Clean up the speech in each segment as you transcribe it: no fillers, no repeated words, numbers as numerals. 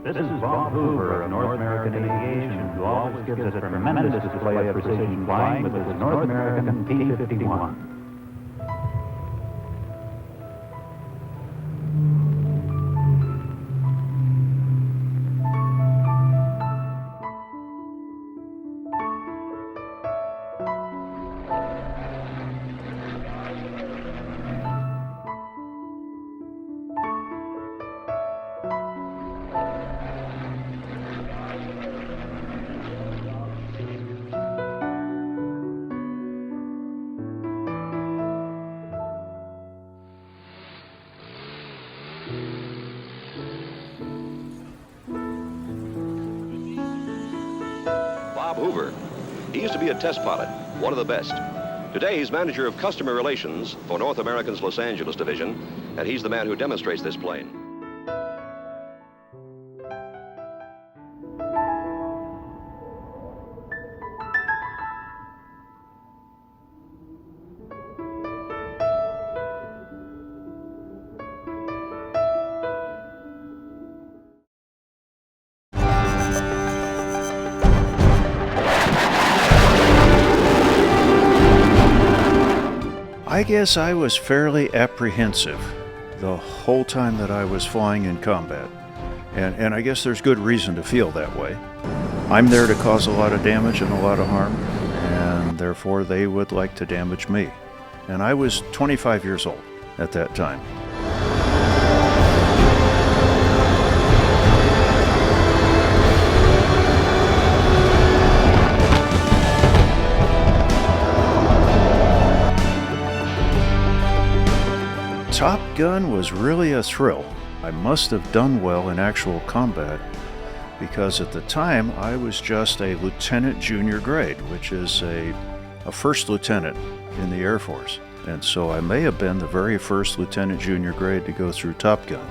This is Bob Hoover of North American Aviation, who always gives a tremendous display of precision flying with his North American P-51. Bob Hoover. He used to be a test pilot, one of the best. Today, he's manager of customer relations for North American's Los Angeles division, and he's the man who demonstrates this plane. I guess I was fairly apprehensive the whole time that I was flying in combat, and I guess there's good reason to feel that way. I'm there to cause a lot of damage and a lot of harm, and therefore they would like to damage me. And I was 25 years old at that time. Top Gun was really a thrill. I must have done well in actual combat because at the time I was just a lieutenant junior grade, which is a first lieutenant in the Air Force. And so I may have been the very first lieutenant junior grade to go through Top Gun.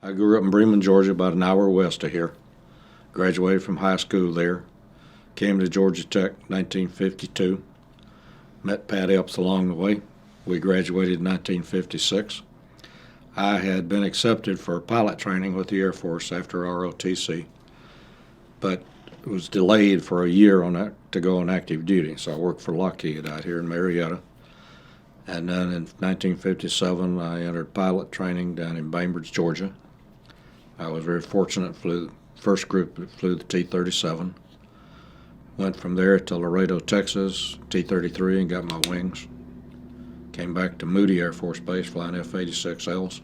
I grew up in Bremen, Georgia, about an hour west of here. Graduated from high school there. Came to Georgia Tech in 1952. Met Pat Epps along the way. We graduated in 1956. I had been accepted for pilot training with the Air Force after ROTC, but was delayed for a year on that to go on active duty. So I worked for Lockheed out here in Marietta. And then in 1957, I entered pilot training down in Bainbridge, Georgia. I was very fortunate, flew first group that flew the T-37. Went from there to Laredo, Texas, T-33, and got my wings. Came back to Moody Air Force Base flying F-86Ls.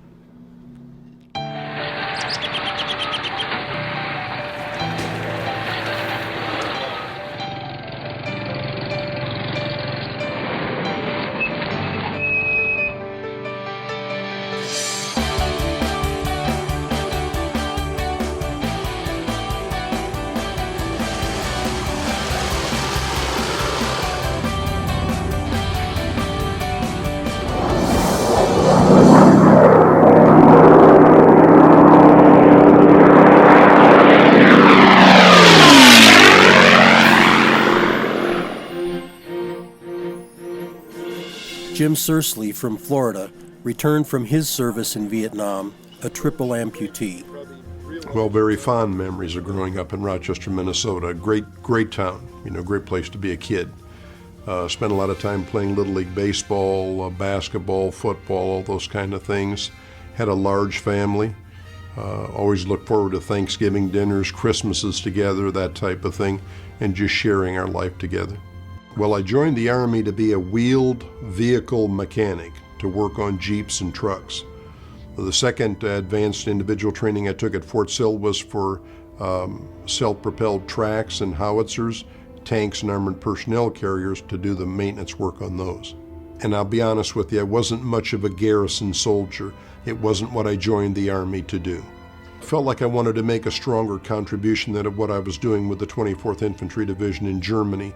Jim SURSELY from Florida returned from his service in Vietnam, a triple amputee. Well, very fond memories of growing up in Rochester, Minnesota. Great town, great place to be a kid. Spent a lot of time playing Little League baseball, basketball, football, all those kind of things. Had a large family. Always looked forward to Thanksgiving dinners, Christmases together, that type of thing, and just sharing our life together. Well, I joined the Army to be a wheeled vehicle mechanic, to work on Jeeps and trucks. The second advanced individual training I took at Fort Sill was for self-propelled tracks and howitzers, tanks and armored personnel carriers, to do the maintenance work on those. And I'll be honest with you, I wasn't much of a garrison soldier. It wasn't what I joined the Army to do. I felt like I wanted to make a stronger contribution than what I was doing with the 24th Infantry Division in Germany.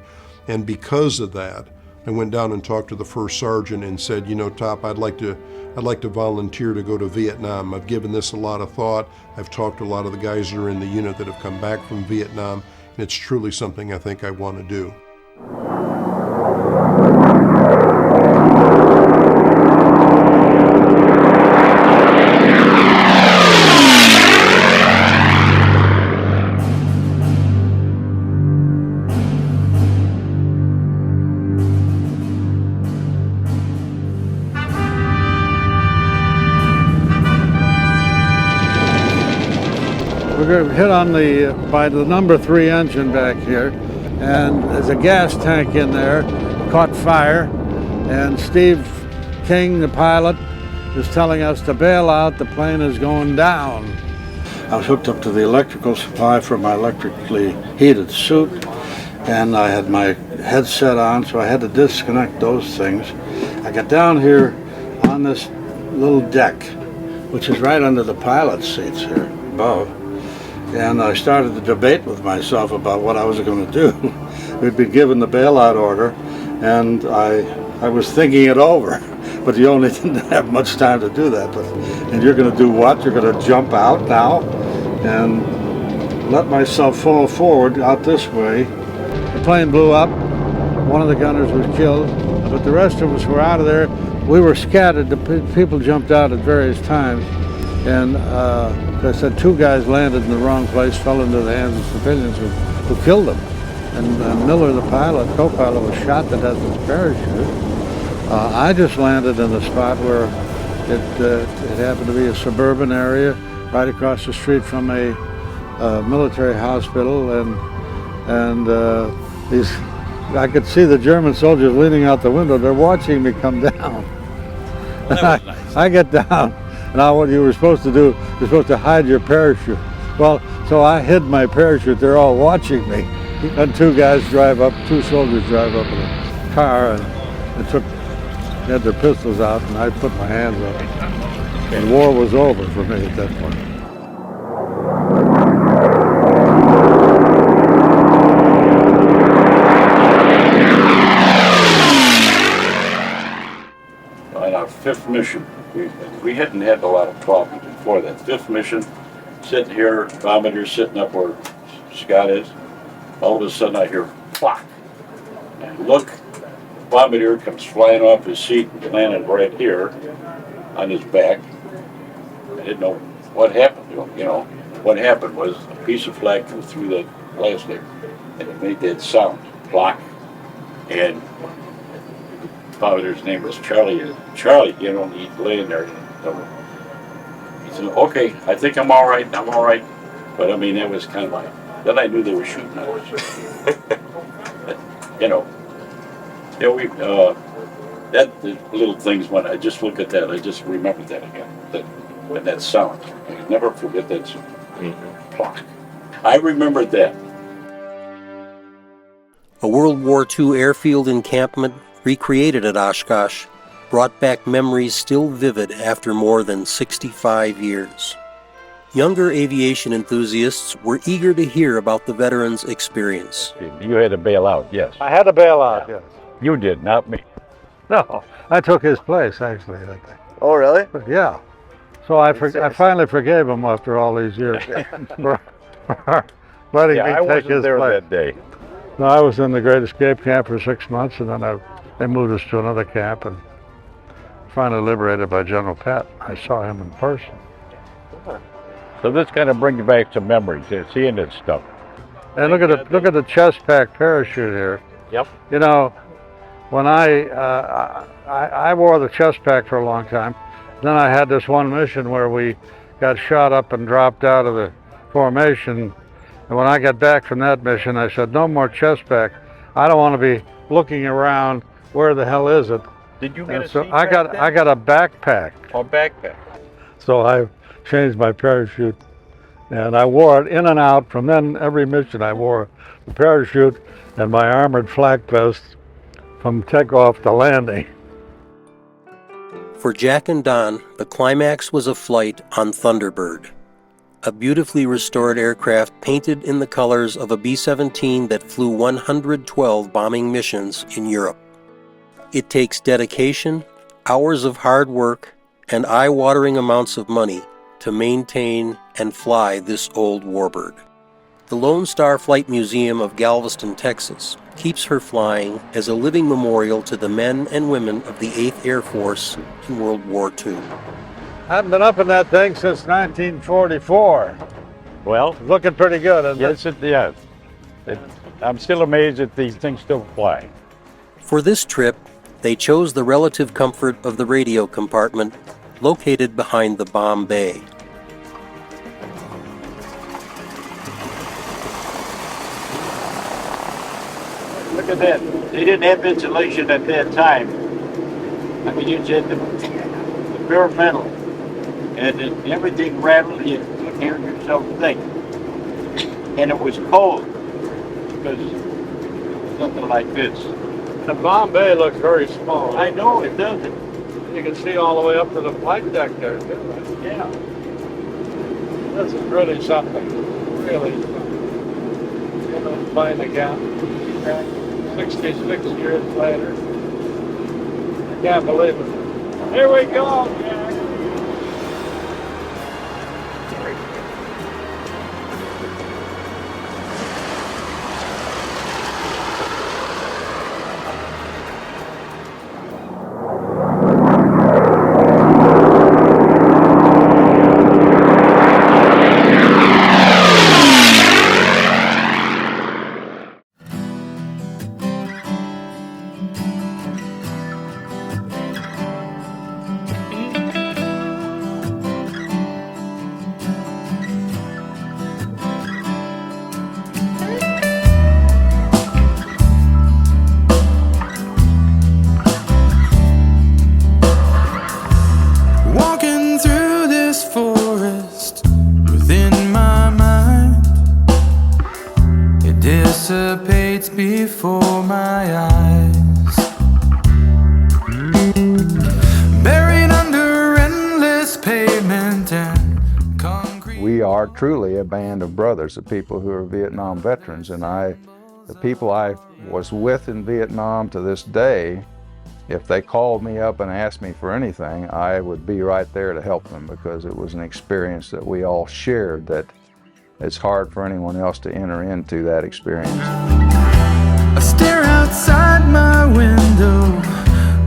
And because of that, I went down and talked to the first sergeant and said, Top, I'd like to volunteer to go to Vietnam. I've given this a lot of thought. I've talked to a lot of the guys that are in the unit that have come back from Vietnam, and it's truly something I think I want to do. We're hit on by the number 3 engine back here, and there's a gas tank in there, caught fire, and Steve King, the pilot, is telling us to bail out, the plane is going down. I was hooked up to the electrical supply for my electrically heated suit, and I had my headset on, so I had to disconnect those things. I got down here on this little deck, which is right under the pilot's seats here above. And I started to debate with myself about what I was going to do. We'd been given the bailout order, and I was thinking it over. But you only didn't have much time to do that. And you're going to do what? You're going to jump out now and let myself fall forward out this way. The plane blew up. One of the gunners was killed, but the rest of us were out of there. We were scattered. The people jumped out at various times. And as I said, 2 guys landed in the wrong place, fell into the hands of civilians who killed them. And Miller, the pilot, co-pilot, was shot to death with his parachute. I just landed in the spot where it happened to be a suburban area, right across the street from a military hospital, and I could see the German soldiers leaning out the window. They're watching me come down. That was nice. I get down. Now what you were supposed to do, you're supposed to hide your parachute. Well, so I hid my parachute. They're all watching me. And 2 soldiers drive up in a car, and they had their pistols out, and I put my hands up. And war was over for me at that point. On our 5th mission, we hadn't had a lot of talking before that. 5th mission, sitting here, bombardier sitting up where Scott is. All of a sudden I hear "plock." And I look, the bombardier comes flying off his seat and landed right here on his back. I didn't know what happened to him, What happened was a piece of flak flew through the plastic and it made that sound, "plock." And bombardier's name was Charlie. Charlie, he'd laying there. He said, okay, I think I'm all right, But I mean, that was kind of like, then I knew they were shooting at us. You know, the little things when I just look at that, I just remember that again. That sound. I never forget that sound. Plonk. I remembered that. A World War II airfield encampment recreated at Oshkosh brought back memories still vivid after more than 65 years. Younger aviation enthusiasts were eager to hear about the veterans' experience. You had to bail out, yes. I had to bail out, yes. You did, not me. No, I took his place, actually, that day. Oh, really? But yeah. So I finally forgave him after all these years for letting me I take wasn't his there place. that day. No, I was in the Great Escape Camp for 6 months, and then they moved us to another camp, and finally liberated by General Patton. I saw him in person. So this kind of brings back some memories, seeing this stuff. And look at the chest pack parachute here. Yep. You know, when I wore the chest pack for a long time. Then I had this one mission where we got shot up and dropped out of the formation. And when I got back from that mission, I said, no more chest pack. I don't want to be looking around, where the hell is it? Did you get a so seat I got a backpack. Oh, backpack. So I changed my parachute, and I wore it in and out. From then, every mission I wore the parachute and my armored flak vest from takeoff to landing. For Jack and Don, the climax was a flight on Thunderbird, a beautifully restored aircraft painted in the colors of a B-17 that flew 112 bombing missions in Europe. It takes dedication, hours of hard work, and eye-watering amounts of money to maintain and fly this old warbird. The Lone Star Flight Museum of Galveston, Texas, keeps her flying as a living memorial to the men and women of the 8th Air Force in World War II. I haven't been up in that thing since 1944. Well, Looking pretty good, isn't it? yes, I'm still amazed that these things still fly. For this trip, they chose the relative comfort of the radio compartment located behind the bomb bay. Look at that. They didn't have insulation at that time. I mean, you said the bare metal. And everything rattled. You couldn't hear yourself think. And it was cold. Because something like this. The bomb bay looks very small. I know, it doesn't. You can see all the way up to the flight deck there, too, right? Yeah. This is really something. Really something. You know, flying again. 66 years later. I can't believe it. Here we go, Jack. dissipates before my eyes, buried under endless pavement and concrete. We are truly a band of brothers, of people who are Vietnam veterans, and the people I was with in Vietnam to this day, if they called me up and asked me for anything, I would be right there to help them, because it was an experience that we all shared that it's hard for anyone else to enter into that experience. I stare outside my window,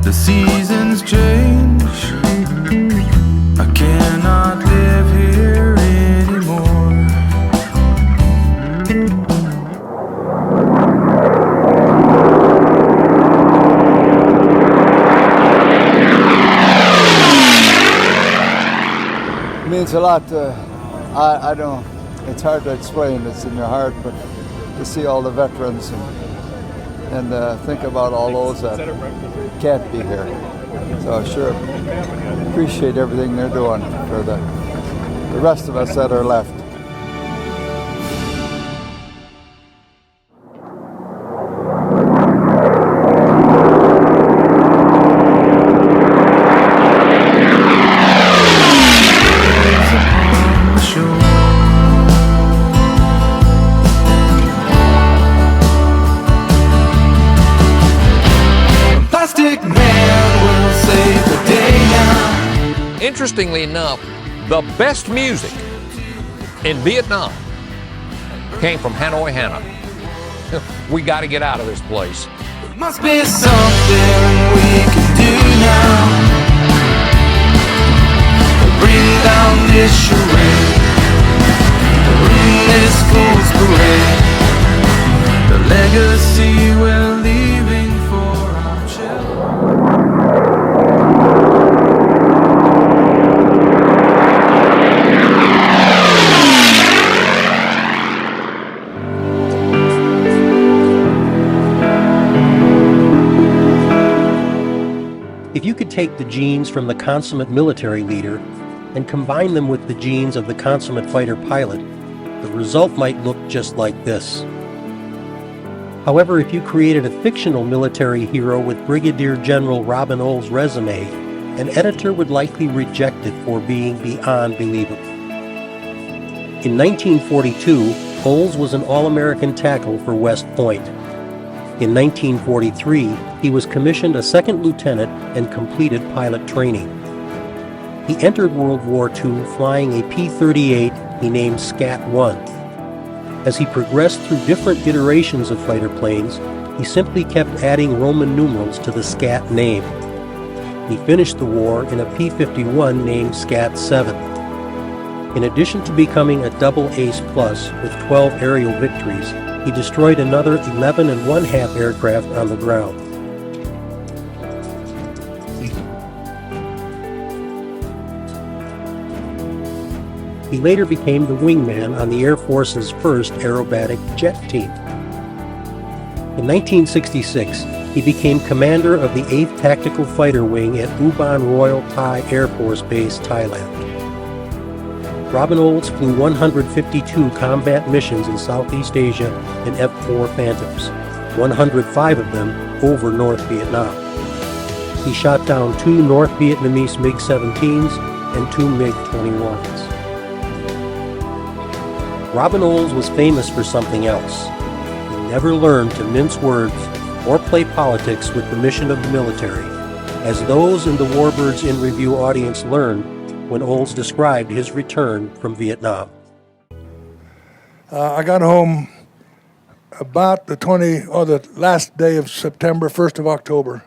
the seasons change. I cannot live here anymore. means a lot. I don't. It's hard to explain. It's in your heart, but to see all the veterans and think about all those that can't be here. So I sure appreciate everything they're doing for the rest of us that are left. Interestingly enough, the best music in Vietnam came from Hanoi, Hana. We got to get out of this place. Must be something we can do now. Bring down this charade, bring this fool's parade. The legacy we're leaving for our children. If you could take the genes from the consummate military leader and combine them with the genes of the consummate fighter pilot, the result might look just like this. However, if you created a fictional military hero with Brigadier General Robin Olds' resume, an editor would likely reject it for being beyond believable. In 1942, Olds was an All-American tackle for West Point. In 1943, he was commissioned a second lieutenant and completed pilot training. He entered World War II flying a P-38 he named Scat-1. As he progressed through different iterations of fighter planes, he simply kept adding Roman numerals to the Scat name. He finished the war in a P-51 named Scat-7. In addition to becoming a double Ace Plus with 12 aerial victories, he destroyed another 11 1/2 aircraft on the ground. He later became the wingman on the Air Force's first aerobatic jet team. In 1966, he became commander of the 8th Tactical Fighter Wing at Ubon Royal Thai Air Force Base, Thailand. Robin Olds flew 152 combat missions in Southeast Asia in F-4 Phantoms, 105 of them over North Vietnam. He shot down 2 North Vietnamese MiG-17s and 2 MiG-21s. Robin Olds was famous for something else. He never learned to mince words or play politics with the mission of the military, as those in the Warbirds in Review audience learned when Olds described his return from Vietnam. I got home about the last day of September, 1st of October,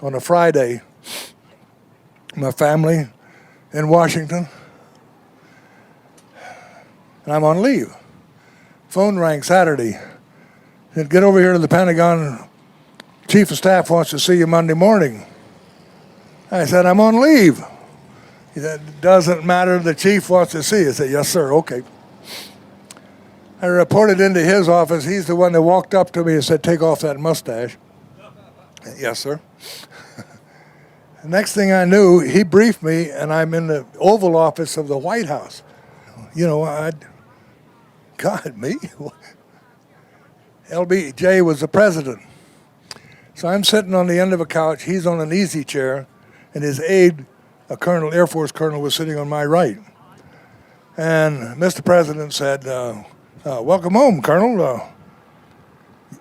on a Friday. My family in Washington, and I'm on leave. Phone rang Saturday. Said, get over here to the Pentagon. Chief of Staff wants to see you Monday morning. I said, I'm on leave. He said, it doesn't matter, the chief wants to see you. I said, yes, sir, okay. I reported into his office. He's the one that walked up to me and said, take off that mustache. Yes, sir. The next thing I knew, he briefed me, and I'm in the Oval Office of the White House. You know, God, me? LBJ was the president. So I'm sitting on the end of a couch. He's on an easy chair, and his aide, a colonel, Air Force colonel, was sitting on my right. And Mr. President said, welcome home, Colonel.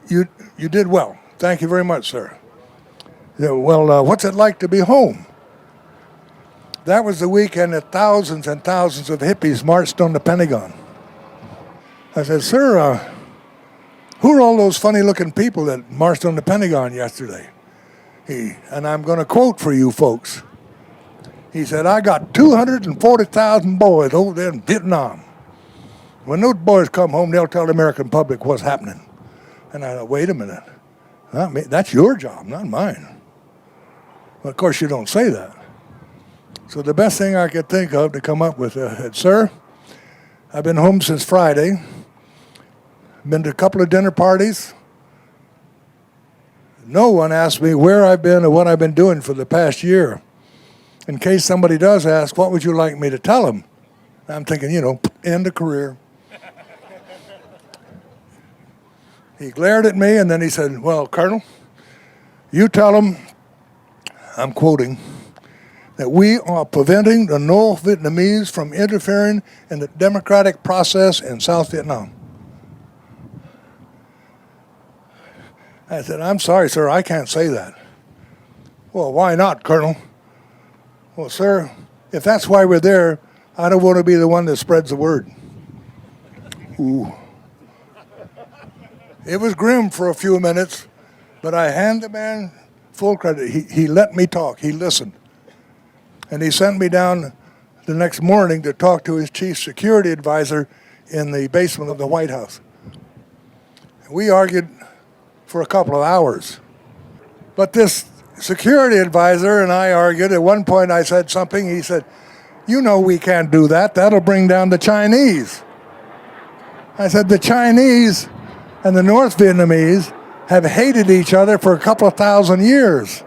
You did well. Thank you very much, sir. Yeah, well, what's it like to be home? That was the weekend that thousands and thousands of hippies marched on the Pentagon. I said, sir, who are all those funny-looking people that marched on the Pentagon yesterday? And I'm going to quote for you folks. He said, I got 240,000 boys over there in Vietnam. When those boys come home, they'll tell the American public what's happening. And I thought, wait a minute. That's your job, not mine. Well, of course, you don't say that. So the best thing I could think of to come up with, sir, I've been home since Friday, been to a couple of dinner parties. No one asked me where I've been or what I've been doing for the past year. In case somebody does ask, what would you like me to tell them? I'm thinking, end of career. He glared at me and then he said, well, Colonel, you tell them, I'm quoting, that we are preventing the North Vietnamese from interfering in the democratic process in South Vietnam. I said, I'm sorry, sir, I can't say that. Well, why not, Colonel? Well, sir, if that's why we're there, I don't want to be the one that spreads the word. Ooh. It was grim for a few minutes, but I hand the man full credit. He let me talk. He listened. And he sent me down the next morning to talk to his chief security advisor in the basement of the White House. We argued for a couple of hours. But this security advisor and I argued. At one point I said something. He said, we can't do that. That'll bring down the Chinese. I said, the Chinese and the North Vietnamese have hated each other for a couple of thousand years.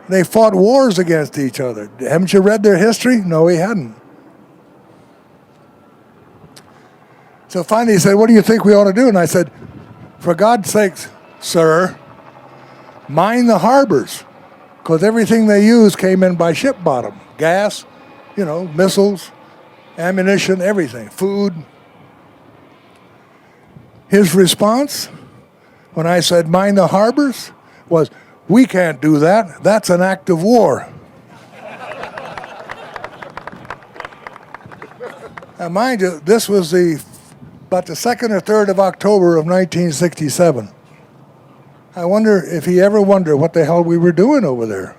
They fought wars against each other. Haven't you read their history? No, he hadn't. So finally he said, what do you think we ought to do? And I said, for God's sakes, sir, mine the harbors, because everything they used came in by ship bottom. Gas, missiles, ammunition, everything, food. His response, when I said mine the harbors, was, we can't do that. That's an act of war. Now, mind you, this was about the 2nd or 3rd of October of 1967. I wonder if he ever wondered what the hell we were doing over there.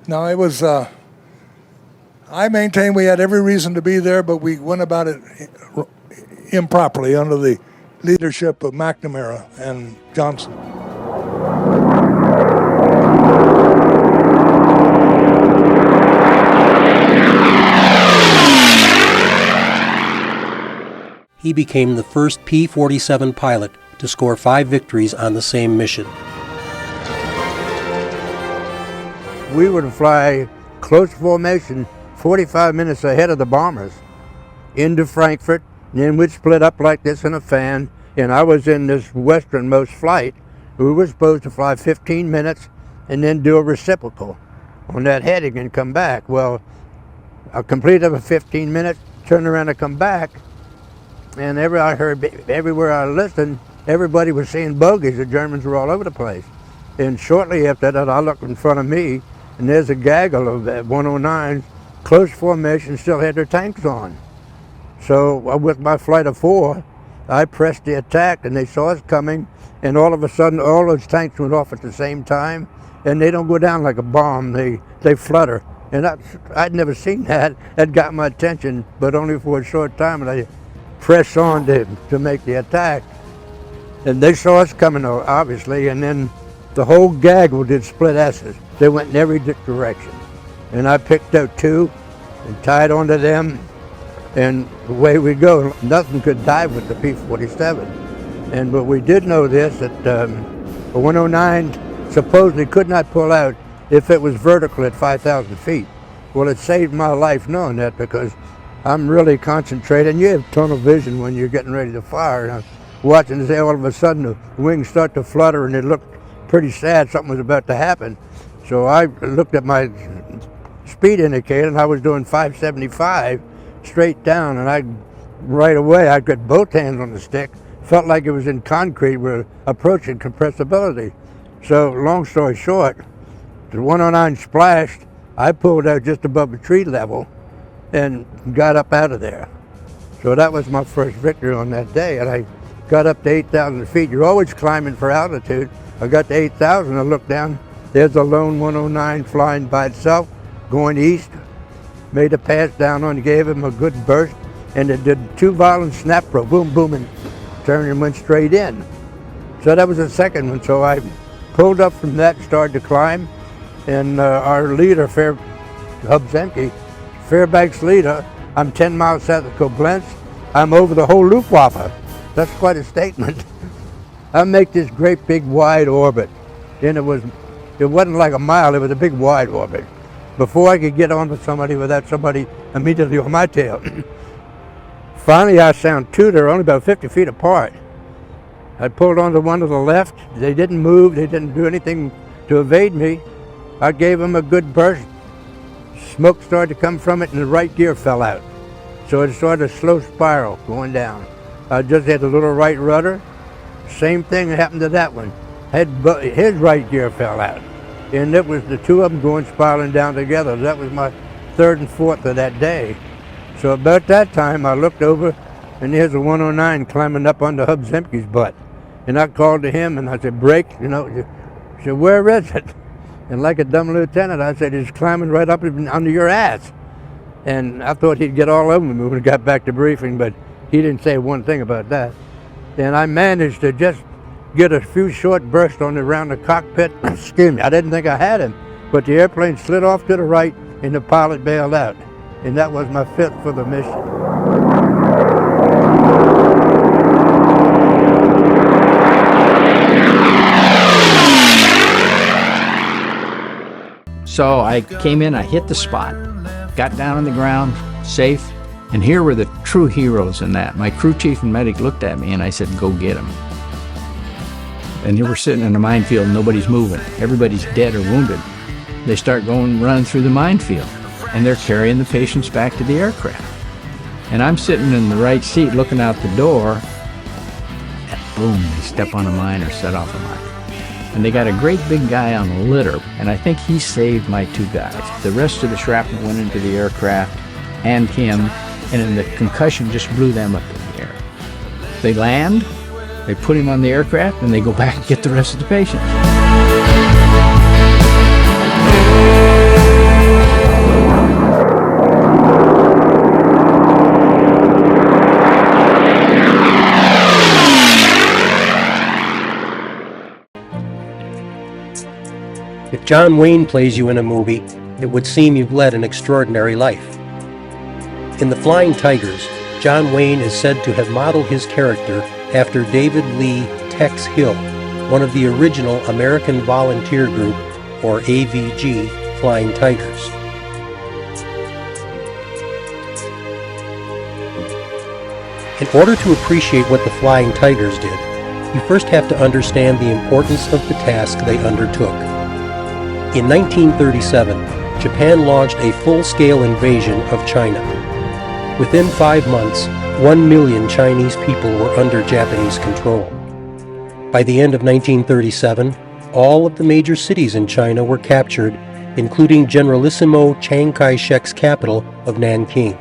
Now, it was, I maintain we had every reason to be there, but we went about it improperly under the leadership of McNamara and Johnson. He became the first P-47 pilot to score 5 victories on the same mission. We would fly close formation 45 minutes ahead of the bombers into Frankfurt, and then we'd split up like this in a fan, and I was in this westernmost flight. We were supposed to fly 15 minutes and then do a reciprocal on that heading and come back. Well, I completed a 15 minutes, turned around and come back, and I heard everywhere I listened, everybody was seeing bogeys. The Germans were all over the place. And shortly after that, I looked in front of me, and there's a gaggle of 109s, close formation, still had their tanks on. So with my flight of 4, I pressed the attack, and they saw us coming, and all of a sudden, all those tanks went off at the same time, and they don't go down like a bomb, they flutter. And I'd never seen that. That got my attention, but only for a short time, and I pressed on to make the attack. And they saw us coming, obviously, and then the whole gaggle did split S's. They went in every direction. And I picked out 2 and tied onto them, and away we go. Nothing could dive with the P-47. But we did know this, that the 109 supposedly could not pull out if it was vertical at 5,000 feet. Well, it saved my life knowing that, because I'm really concentrated, and you have tunnel vision when you're getting ready to fire. And I'm watching this, all of a sudden the wings start to flutter, and it looked pretty sad, something was about to happen. So I looked at my speed indicator, and I was doing 575 straight down, and right away I got both hands on the stick, felt like it was in concrete, we're approaching compressibility. So long story short, the 109 splashed, I pulled out just above the tree level and got up out of there. So that was my first victory on that day, and I got up to 8,000 feet. You're always climbing for altitude. I got to 8,000, I looked down, there's a lone 109 flying by itself, going east, made a pass down on, gave him a good burst, and it did 2 violent snap throw, boom, boom, and turned and went straight in. So that was the second one. So I pulled up from that, started to climb, and our leader, Hub's empty, Fairbanks leader, I'm 10 miles south of Koblenz, I'm over the whole Luftwaffe. That's quite a statement. I make this great big wide orbit, and it wasn't like a mile, it was a big wide orbit. Before I could get on with somebody without somebody immediately on my tail. Finally, I sound two, they're only about 50 feet apart. I pulled onto one to the left, they didn't move, they didn't do anything to evade me. I gave them a good burst. Smoke started to come from it and the right gear fell out. So it started a slow spiral going down. I just had a little right rudder. Same thing happened to that one. His right gear fell out. And it was the two of them going spiraling down together. That was my third and fourth of that day. So about that time I looked over and there's a 109 climbing up onto Hub Zemke's butt. And I called to him and I said, brake, you know. He said, where is it? And like a dumb lieutenant, I said, he's climbing right up under your ass. And I thought he'd get all over me when we got back to briefing, but he didn't say one thing about that. And I managed to just get a few short bursts around the cockpit. Excuse me, I didn't think I had him, but the airplane slid off to the right and the pilot bailed out. And that was my fifth for the mission. So I came in, I hit the spot, got down on the ground, safe, and here were the true heroes in that. My crew chief and medic looked at me and I said, go get him. And here we're sitting in a minefield, nobody's moving. Everybody's dead or wounded. They start running through the minefield, and they're carrying the patients back to the aircraft. And I'm sitting in the right seat looking out the door, and boom, they step on a mine or set off a mine. And they got a great big guy on a litter, and I think he saved my two guys. The rest of the shrapnel went into the aircraft and him, and then the concussion just blew them up in the air. They land, they put him on the aircraft, and they go back and get the rest of the patients. If John Wayne plays you in a movie, it would seem you've led an extraordinary life. In The Flying Tigers, John Wayne is said to have modeled his character after David Lee Tex Hill, one of the original American Volunteer Group, or AVG, Flying Tigers. In order to appreciate what the Flying Tigers did, you first have to understand the importance of the task they undertook. In 1937, Japan launched a full-scale invasion of China. Within 5 months, 1 million Chinese people were under Japanese control. By the end of 1937, all of the major cities in China were captured, including Generalissimo Chiang Kai-shek's capital of Nanking.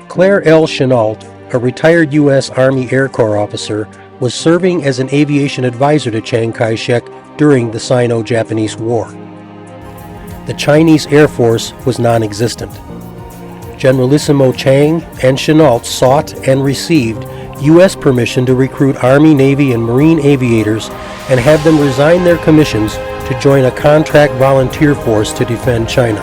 Claire L. Chenault, a retired U.S. Army Air Corps officer, was serving as an aviation advisor to Chiang Kai-shek during the Sino-Japanese War. The Chinese Air Force was non-existent. Generalissimo Chiang and Chenault sought and received U.S. permission to recruit Army, Navy, and Marine aviators and have them resign their commissions to join a contract volunteer force to defend China.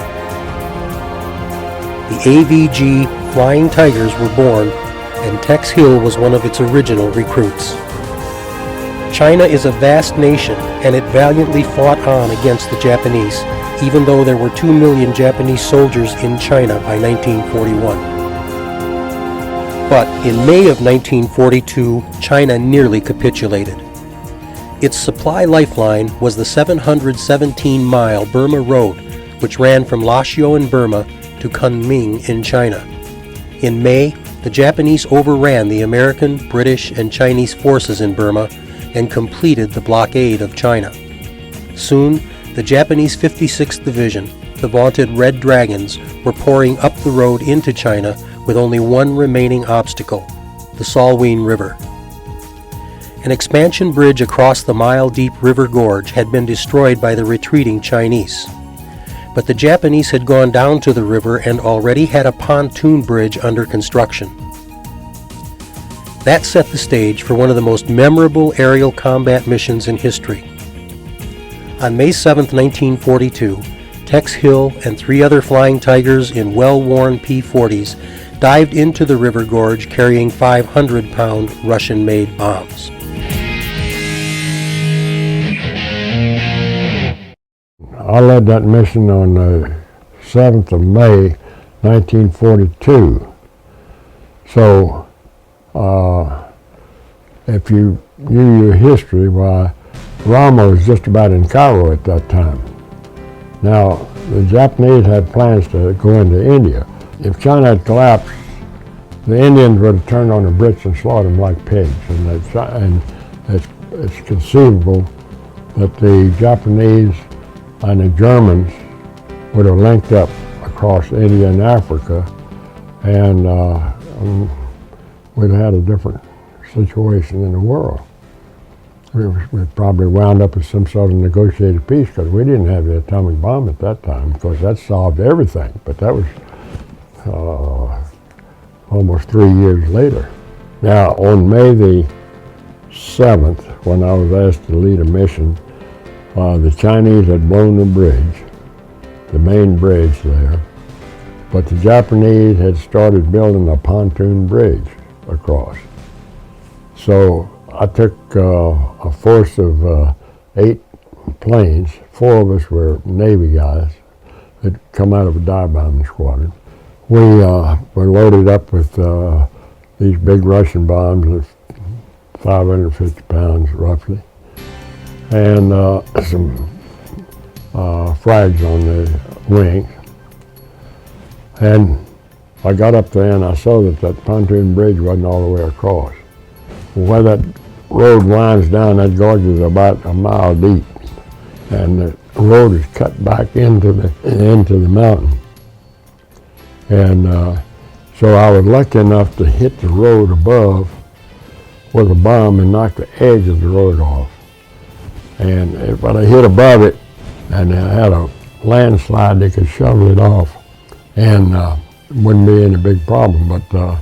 The AVG Flying Tigers were born, and Tex Hill was one of its original recruits. China is a vast nation, and it valiantly fought on against the Japanese, even though there were 2 million Japanese soldiers in China by 1941. But in May of 1942, China nearly capitulated. Its supply lifeline was the 717-mile Burma Road, which ran from Lashio in Burma to Kunming in China. In May, the Japanese overran the American, British, and Chinese forces in Burma and completed the blockade of China. Soon, the Japanese 56th Division, the vaunted Red Dragons, were pouring up the road into China with only one remaining obstacle, the Salween River. An expansion bridge across the mile-deep river gorge had been destroyed by the retreating Chinese. But the Japanese had gone down to the river and already had a pontoon bridge under construction. That set the stage for one of the most memorable aerial combat missions in history. On May 7, 1942, Tex Hill and 3 other Flying Tigers in well-worn P-40s dived into the river gorge carrying 500-pound Russian-made bombs. I led that mission on the 7th of May, 1942. So, if you knew your history, why, Rama was just about in Cairo at that time. Now, the Japanese had plans to go into India. If China had collapsed, the Indians would have turned on the Brits and slaughtered them like pigs. And it's conceivable that the Japanese and the Germans would have linked up across India and Africa, and we'd have had a different situation in the world. We probably wound up with some sort of negotiated peace, because we didn't have the atomic bomb at that time. Of course, that solved everything, but that was almost 3 years later. Now, on May the 7th, when I was asked to lead a mission, the Chinese had blown the bridge, the main bridge there, but the Japanese had started building a pontoon bridge across. So I took a force of 8 planes. 4 of us were Navy guys that come out of a dive bombing squadron. We were loaded up with these big Russian bombs of 550 pounds roughly, and some frags on the wings. And I got up there and I saw that that pontoon bridge wasn't all the way across. Where that road winds down, that gorge is about a mile deep, and the road is cut back into the mountain. And so I was lucky enough to hit the road above with a bomb and knock the edge of the road off. And when I hit above it, and I had a landslide, they could shovel it off, and wouldn't be any big problem. But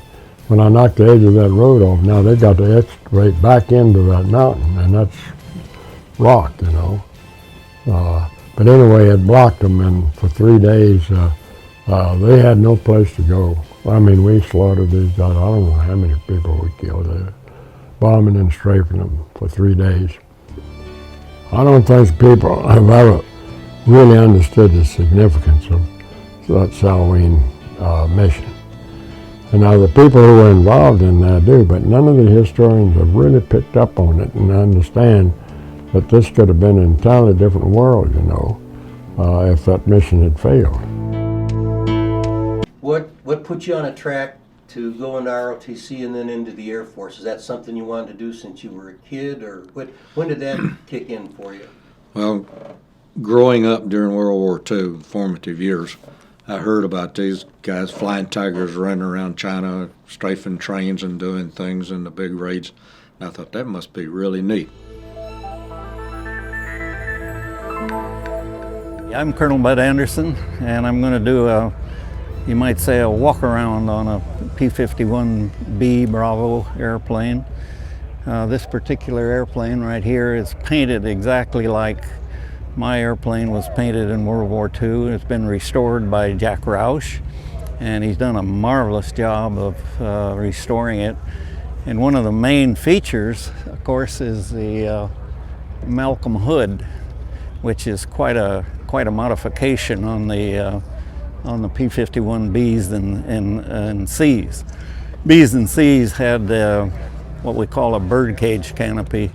when I knocked the edge of that road off, now they got to excavate back into that mountain, and that's rock, you know. But anyway, it blocked them, and for 3 days, they had no place to go. I mean, we slaughtered these guys. I don't know how many people we killed there, bombing and strafing them for 3 days. I don't think people have ever really understood the significance of that Halloween mission. And now the people who were involved in that do, but none of the historians have really picked up on it and understand that this could have been an entirely different world, you know, if that mission had failed. What put you on a track to go into ROTC and then into the Air Force? Is that something you wanted to do since you were a kid, or when did that kick in for you? Well, growing up during World War II, formative years, I heard about these guys, Flying Tigers, running around China, strafing trains and doing things in the big raids. And I thought that must be really neat. I'm Colonel Bud Anderson, and I'm going to do you might say, a walk around on a P-51B Bravo airplane. This particular airplane right here is painted exactly like my airplane was painted in World War II. It's been restored by Jack Roush, and he's done a marvelous job of restoring it. And one of the main features, of course, is the Malcolm hood, which is quite a modification on the P-51Bs and Cs. Bs and Cs had what we call a birdcage canopy,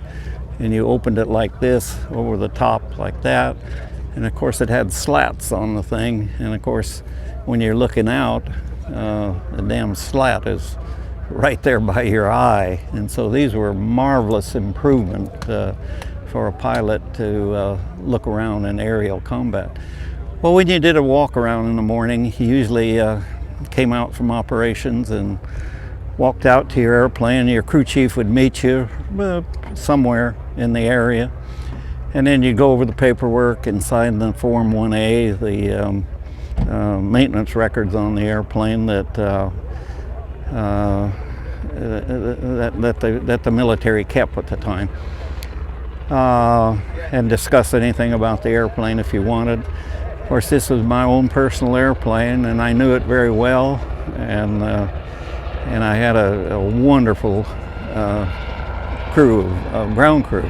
and you opened it like this over the top like that, and of course it had slats on the thing, and of course when you're looking out, the damn slat is right there by your eye. And so these were marvelous improvement for a pilot to look around in aerial combat. Well, when you did a walk around in the morning, you usually came out from operations and walked out to your airplane. Your crew chief would meet you somewhere in the area, and then you'd go over the paperwork and sign the Form 1A, the maintenance records on the airplane that the military kept at the time. and discuss anything about the airplane if you wanted. Of course, this was my own personal airplane, and I knew it very well, and I had a wonderful crew, ground crew.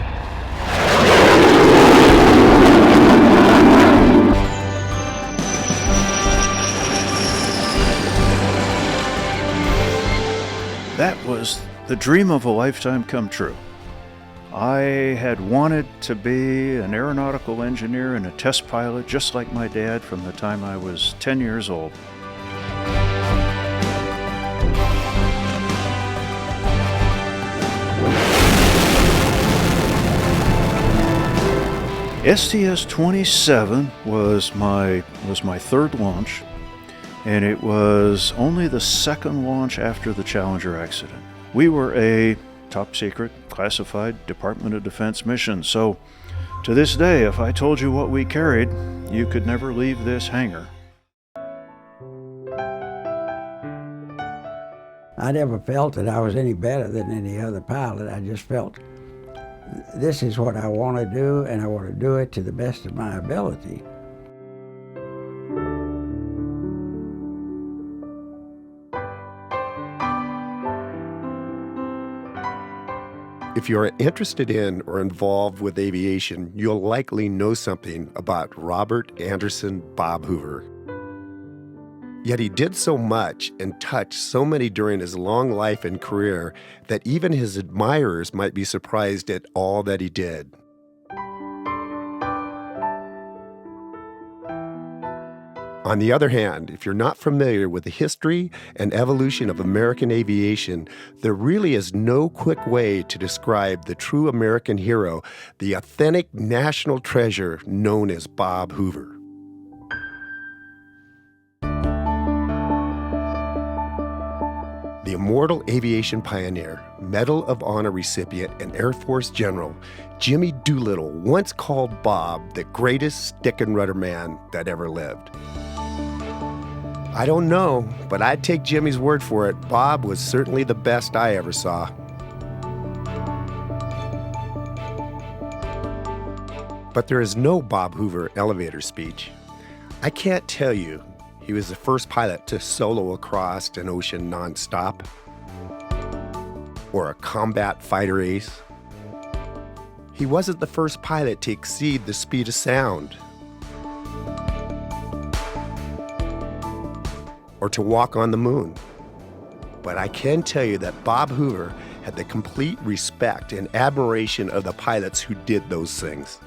That was the dream of a lifetime come true. I had wanted to be an aeronautical engineer and a test pilot just like my dad from the time I was 10 years old. STS-27 was my third launch, and it was only the second launch after the Challenger accident. We were a top secret, classified Department of Defense mission, so to this day, if I told you what we carried, you could never leave this hangar. I never felt that I was any better than any other pilot. I just felt this is what I want to do, and I want to do it to the best of my ability. If you're interested in or involved with aviation, you'll likely know something about Robert Anderson Bob Hoover. Yet he did so much and touched so many during his long life and career that even his admirers might be surprised at all that he did. On the other hand, if you're not familiar with the history and evolution of American aviation, there really is no quick way to describe the true American hero, the authentic national treasure known as Bob Hoover. The immortal aviation pioneer, Medal of Honor recipient, and Air Force General, Jimmy Doolittle once called Bob the greatest stick and rudder man that ever lived. I don't know, but I'd take Jimmy's word for it. Bob was certainly the best I ever saw. But there is no Bob Hoover elevator speech. I can't tell you he was the first pilot to solo across an ocean nonstop, or a combat fighter ace. He wasn't the first pilot to exceed the speed of sound, or to walk on the moon. But I can tell you that Bob Hoover had the complete respect and admiration of the pilots who did those things.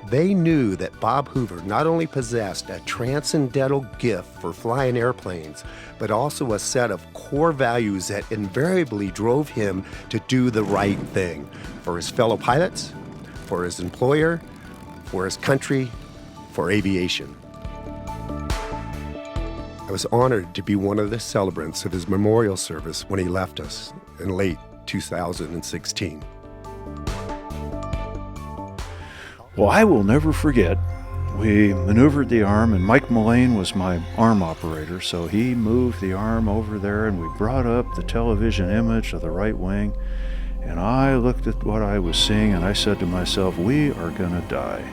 They knew that Bob Hoover not only possessed a transcendental gift for flying airplanes, but also a set of core values that invariably drove him to do the right thing for his fellow pilots, for his employer, for his country, for aviation. I was honored to be one of the celebrants of his memorial service when he left us in late 2016. Well, I will never forget. We maneuvered the arm, and Mike Mullane was my arm operator, so he moved the arm over there, and we brought up the television image of the right wing, and I looked at what I was seeing, and I said to myself, we are gonna die.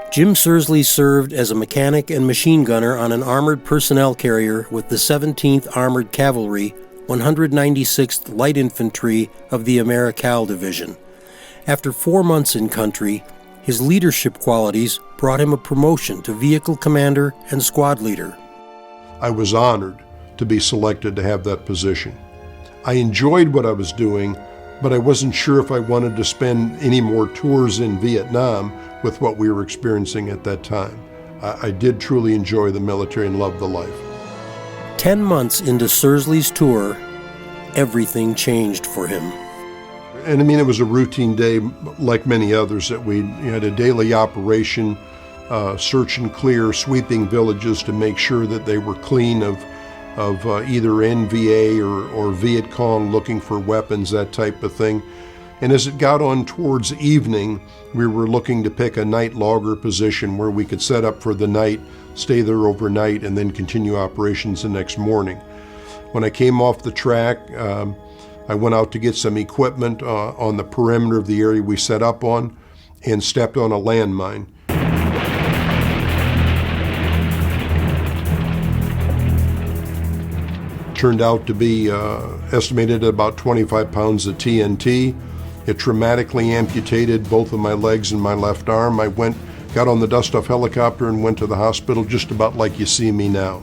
Jim SURSELY served as a mechanic and machine gunner on an armored personnel carrier with the 17th Armored Cavalry, 196th Light Infantry of the Americal Division. After 4 months in country, his leadership qualities brought him a promotion to vehicle commander and squad leader. I was honored to be selected to have that position. I enjoyed what I was doing, but I wasn't sure if I wanted to spend any more tours in Vietnam with what we were experiencing at that time. I did truly enjoy the military and love the life. 10 months into SURSELY's tour, everything changed for him. And I mean, it was a routine day like many others that we had a daily operation, search and clear, sweeping villages to make sure that they were clean of either NVA or Viet Cong looking for weapons, that type of thing. And as it got on towards evening, we were looking to pick a night logger position where we could set up for the night, stay there overnight, and then continue operations the next morning. When I came off the track, I went out to get some equipment on the perimeter of the area we set up on and stepped on a landmine. Turned out to be estimated at about 25 pounds of TNT. It traumatically amputated both of my legs and my left arm. I got on the dust-off helicopter and went to the hospital just about like you see me now.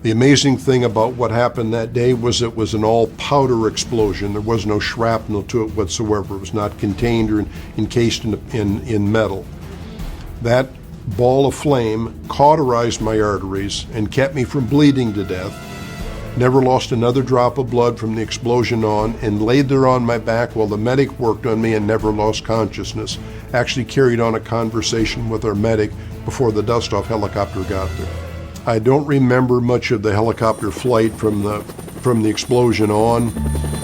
The amazing thing about what happened that day was it was an all-powder explosion. There was no shrapnel to it whatsoever. It was not contained or encased in metal. That ball of flame cauterized my arteries and kept me from bleeding to death. Never lost another drop of blood from the explosion on, and laid there on my back while the medic worked on me and never lost consciousness. Actually carried on a conversation with our medic before the dust-off helicopter got there. I don't remember much of the helicopter flight from the explosion on.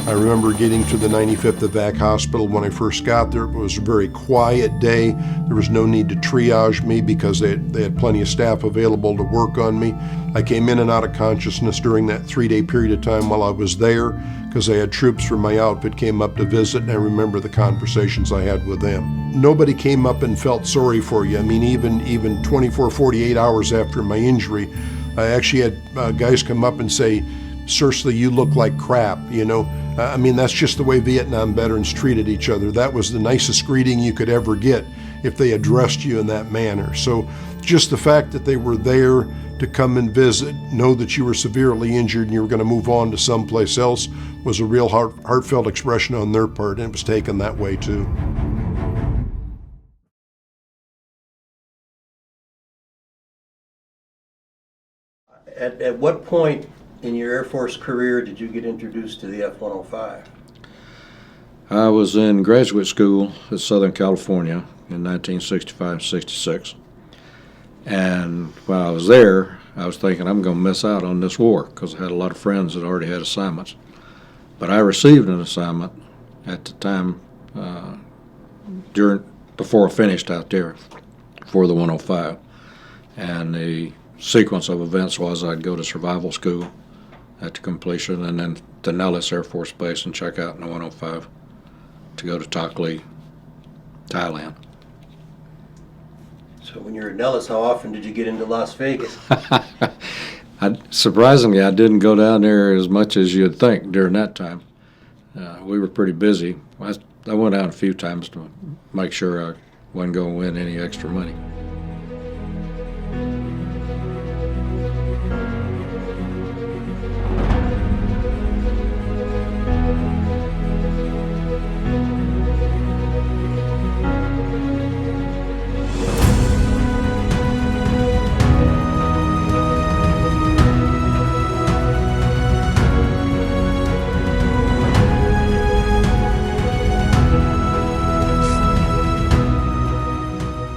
I remember getting to the 95th Evac Hospital when I first got there. It was a very quiet day. There was no need to triage me because they had plenty of staff available to work on me. I came in and out of consciousness during that 3-day period of time while I was there because I had troops from my outfit came up to visit, and I remember the conversations I had with them. Nobody came up and felt sorry for you. I mean, even 24, 48 hours after my injury, I actually had guys come up and say, "SURSELY, you look like crap," you know. I mean, that's just the way Vietnam veterans treated each other. That was the nicest greeting you could ever get if they addressed you in that manner. So just the fact that they were there to come and visit, know that you were severely injured and you were going to move on to someplace else was a real heartfelt expression on their part, and it was taken that way too. At what point in your Air Force career did you get introduced to the F-105? I was in graduate school at Southern California in 1965-66. And while I was there, I was thinking I'm going to miss out on this war because I had a lot of friends that already had assignments. But I received an assignment at the time before I finished out there for the 105. And the sequence of events was I'd go to survival school at the completion and then to Nellis Air Force Base and check out in the 105 to go to Tak Lee, Thailand. So when you were at Nellis, how often did you get into Las Vegas? Surprisingly, I didn't go down there as much as you'd think during that time. We were pretty busy. I went out a few times to make sure I wasn't going to win any extra money.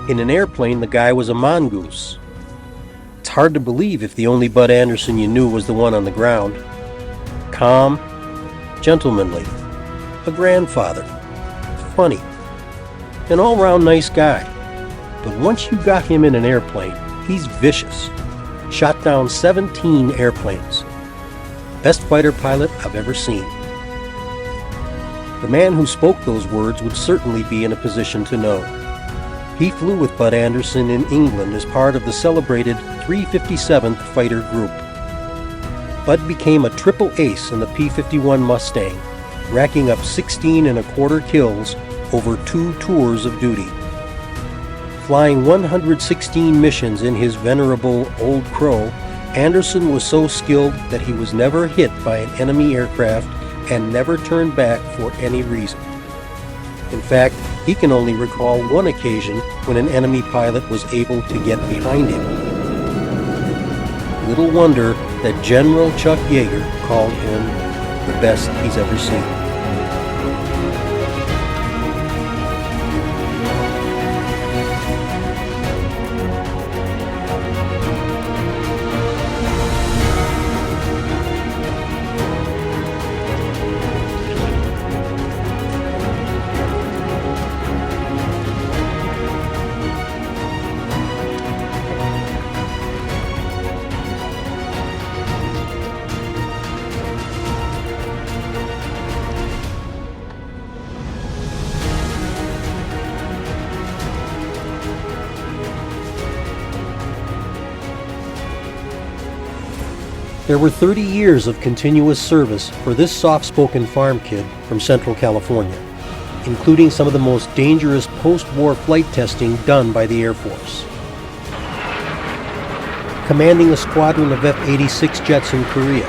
In an airplane, the guy was a mongoose. It's hard to believe if the only Bud Anderson you knew was the one on the ground. Calm, gentlemanly, a grandfather, funny, an all-round nice guy. But once you got him in an airplane, he's vicious. Shot down 17 airplanes. Best fighter pilot I've ever seen. The man who spoke those words would certainly be in a position to know. He flew with Bud Anderson in England as part of the celebrated 357th Fighter Group. Bud became a triple ace in the P-51 Mustang, racking up 16 1/4 kills over 2 tours of duty. Flying 116 missions in his venerable Old Crow, Anderson was so skilled that he was never hit by an enemy aircraft and never turned back for any reason. In fact, he can only recall one occasion when an enemy pilot was able to get behind him. Little wonder that General Chuck Yeager called him the best he's ever seen. There were 30 years of continuous service for this soft-spoken farm kid from Central California, including some of the most dangerous post-war flight testing done by the Air Force. Commanding a squadron of F-86 jets in Korea,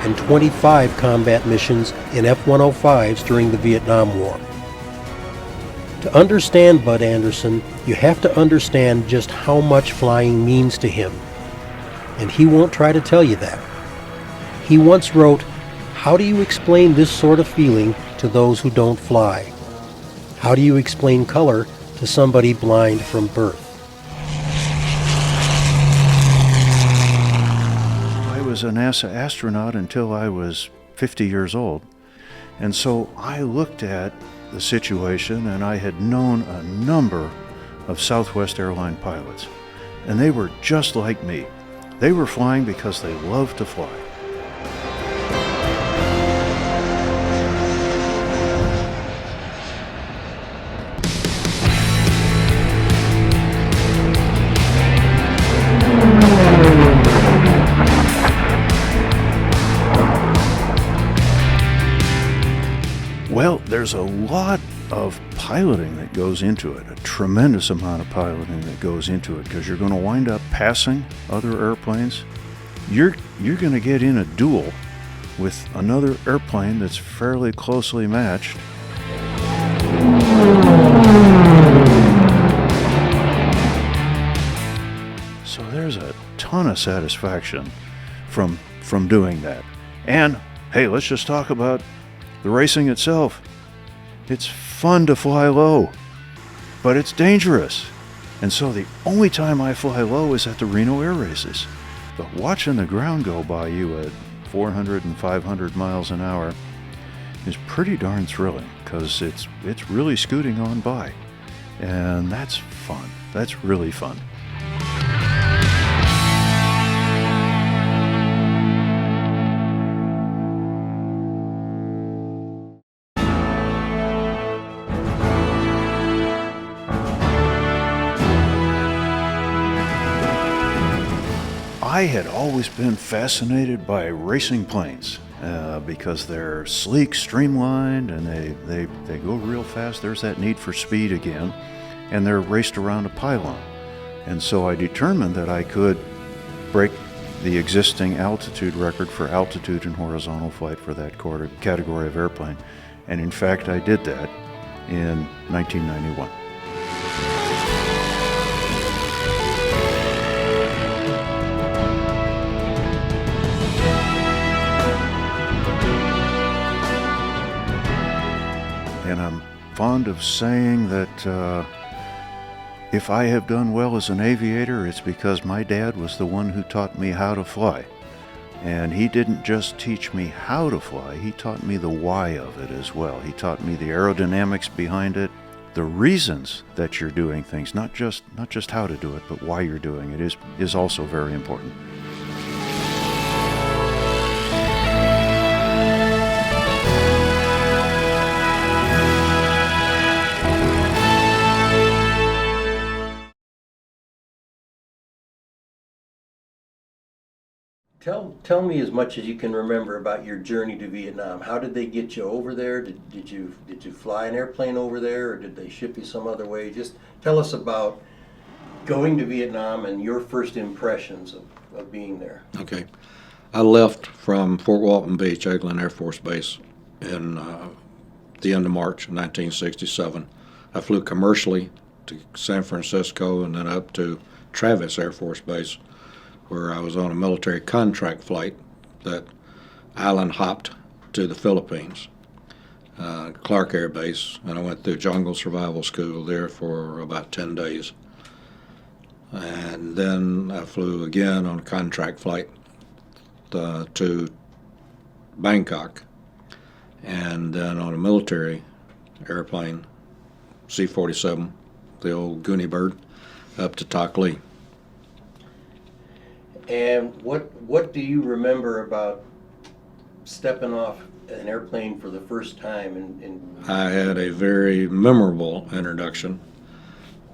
and 25 combat missions in F-105s during the Vietnam War. To understand Bud Anderson, you have to understand just how much flying means to him. And he won't try to tell you that. He once wrote, "How do you explain this sort of feeling to those who don't fly? How do you explain color to somebody blind from birth?" I was a NASA astronaut until I was 50 years old. And so I looked at the situation, and I had known a number of Southwest airline pilots. And they were just like me. They were flying because they loved to fly. Well, there's a lot of piloting that goes into it, a tremendous amount of piloting that goes into it, because you're going to wind up passing other airplanes. You're going to get in a duel with another airplane that's fairly closely matched. So there's a ton of satisfaction from doing that. And hey, let's just talk about the racing itself. It's fun to fly low, but it's dangerous. And so the only time I fly low is at the Reno air races. But watching the ground go by you at 400 and 500 miles an hour is pretty darn thrilling, because it's really scooting on by. And that's fun. That's really fun. I had always been fascinated by racing planes because they're sleek, streamlined, and they go real fast. There's that need for speed again, and they're raced around a pylon. And so I determined that I could break the existing altitude record for altitude and horizontal flight for that category of airplane. And in fact, I did that in 1991. And I'm fond of saying that if I have done well as an aviator, it's because my dad was the one who taught me how to fly. And he didn't just teach me how to fly, he taught me the why of it as well. He taught me the aerodynamics behind it, the reasons that you're doing things, not just how to do it, but why you're doing it is also very important. Tell me as much as you can remember about your journey to Vietnam. How did they get you over there? Did you fly an airplane over there, or did they ship you some other way? Just tell us about going to Vietnam and your first impressions of being there. Okay. I left from Fort Walton Beach, Eglin Air Force Base, in the end of March of 1967. I flew commercially to San Francisco and then up to Travis Air Force Base, where I was on a military contract flight that island hopped to the Philippines, Clark Air Base, and I went through jungle survival school there for about 10 days. And then I flew again on a contract flight to Bangkok, and then on a military airplane, C-47, the old Goonie bird, up to Tak Lee. And what do you remember about stepping off an airplane for the first time? I had a very memorable introduction.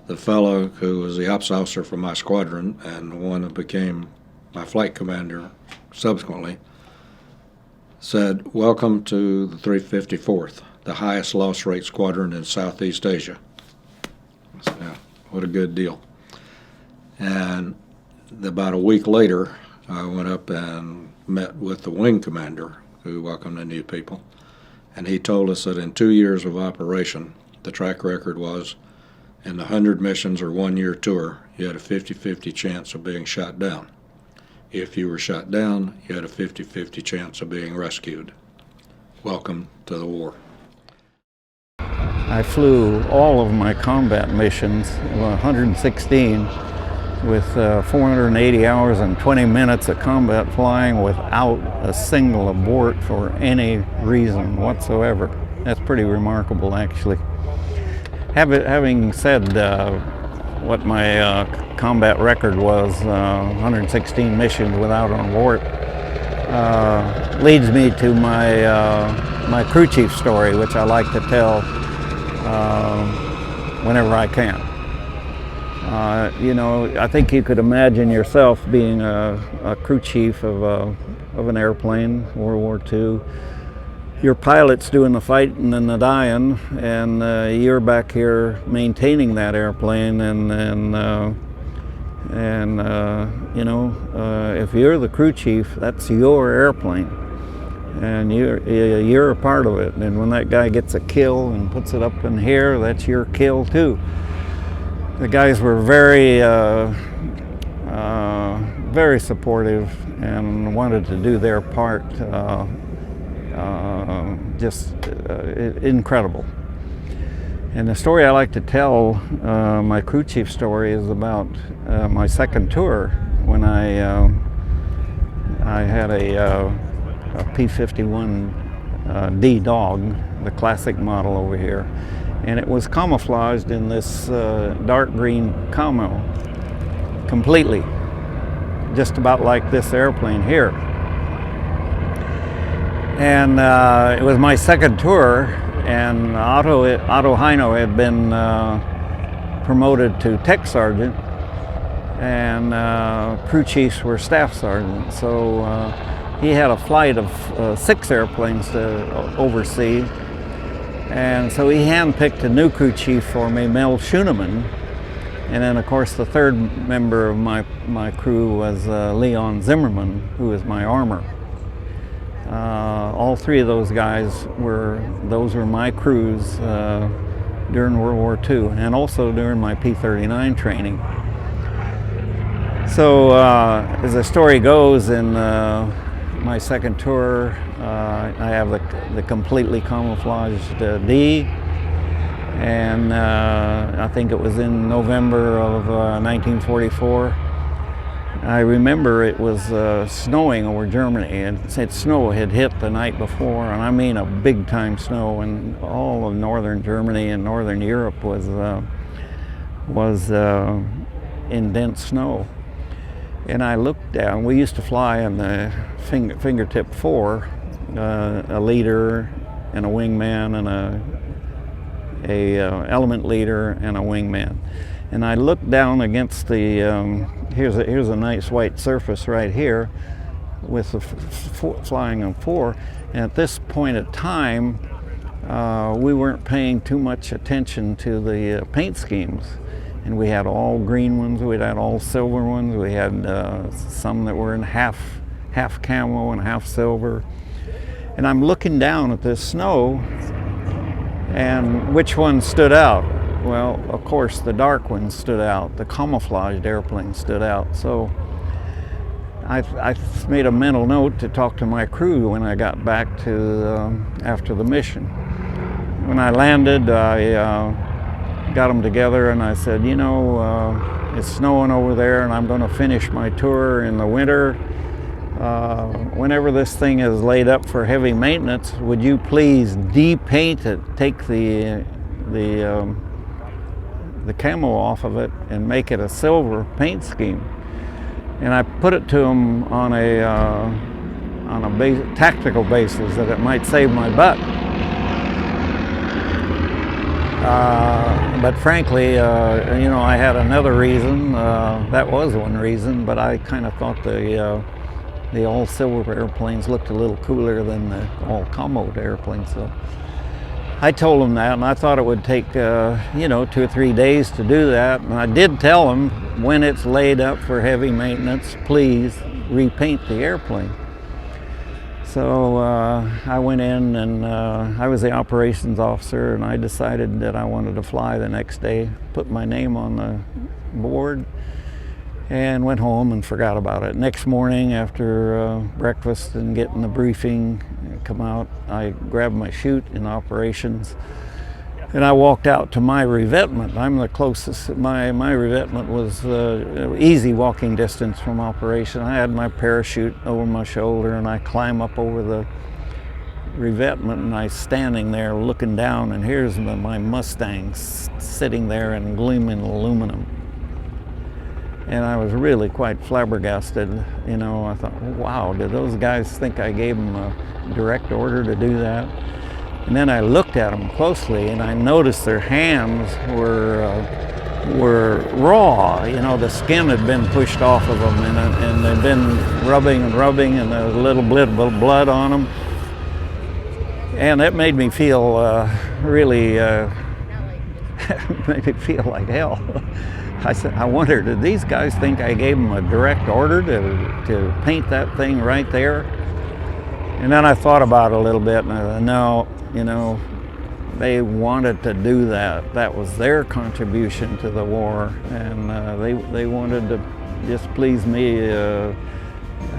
The fellow who was the ops officer for my squadron and the one that became my flight commander subsequently, said, "Welcome to the 354th, the highest loss rate squadron in Southeast Asia." I said, "Yeah, what a good deal." And about a week later, I went up and met with the wing commander who welcomed the new people, and he told us that in 2 years of operation, the track record was in the 100 missions or 1 year tour, you had a 50-50 chance of being shot down. If you were shot down, you had a 50-50 chance of being rescued. Welcome to the war. I flew all of my combat missions, 116, with 480 hours and 20 minutes of combat flying without a single abort for any reason whatsoever. That's pretty remarkable, actually. Having said what my combat record was, 116 missions without an abort, leads me to my crew chief story, which I like to tell whenever I can. You know, I think you could imagine yourself being a crew chief of an airplane, World War II. Your pilot's doing the fighting and the dying, and you're back here maintaining that airplane, and you know, if you're the crew chief, that's your airplane, and you're a part of it. And when that guy gets a kill and puts it up in here, that's your kill too. The guys were very, very supportive and wanted to do their part. Just incredible. And the story I like to tell, my crew chief story, is about my second tour when I had a P-51D Dog, the classic model over here, and it was camouflaged in this dark green camo completely, just about like this airplane here. And it was my second tour, and Otto Heino had been promoted to tech sergeant, and crew chiefs were staff sergeants. So he had a flight of 6 airplanes to oversee, and so he handpicked a new crew chief for me, Mel Schooneman. And then, of course, the third member of my crew was Leon Zimmerman, who was my armor. All 3 of those guys were my crews during World War II, and also during my P-39 training. So as the story goes, in my second tour, I have the completely camouflaged D, and I think it was in November of 1944. I remember it was snowing over Germany, and snow had hit the night before, and I mean a big time snow, and all of northern Germany and northern Europe was in dense snow. And I looked down. We used to fly in the fingertip 4, a leader and a wingman and a element leader and a wingman. And I looked down against the, here's a nice white surface right here with the flying on 4. And at this point in time, we weren't paying too much attention to the paint schemes. And we had all green ones, we had all silver ones, we had some that were in half camo and half silver. And I'm looking down at this snow, and which one stood out? Well, of course, the dark one stood out. The camouflaged airplane stood out. So I made a mental note to talk to my crew when I got back to after the mission. When I landed, I got them together and I said, you know, it's snowing over there, and I'm going to finish my tour in the winter. Whenever this thing is laid up for heavy maintenance, would you please de-paint it, take the camo off of it and make it a silver paint scheme. And I put it to them on a tactical basis that it might save my butt. But frankly, you know, I had another reason. That was one reason, but I kind of thought the all silver airplanes looked a little cooler than the all commode airplanes. So I told them that, and I thought it would take, you know, 2 or 3 days to do that. And I did tell them, when it's laid up for heavy maintenance, please repaint the airplane. So I went in, and I was the operations officer, and I decided that I wanted to fly the next day, put my name on the board, and went home and forgot about it. Next morning, after breakfast and getting the briefing, come out, I grabbed my chute in operations, and I walked out to my revetment. I'm the closest. My revetment was easy walking distance from operation. I had my parachute over my shoulder, and I climb up over the revetment, and I standing there looking down, and here's my Mustang sitting there in gleaming aluminum. And I was really quite flabbergasted. You know, I thought, wow, did those guys think I gave them a direct order to do that? And then I looked at them closely, and I noticed their hands were raw. You know, the skin had been pushed off of them, and they'd been rubbing, and there was a little bit of blood on them. And it made me feel really, made me feel like hell. I said, I wonder, did these guys think I gave them a direct order to paint that thing right there? And then I thought about it a little bit, and I thought, no, you know, they wanted to do that. That was their contribution to the war, and they wanted to just please me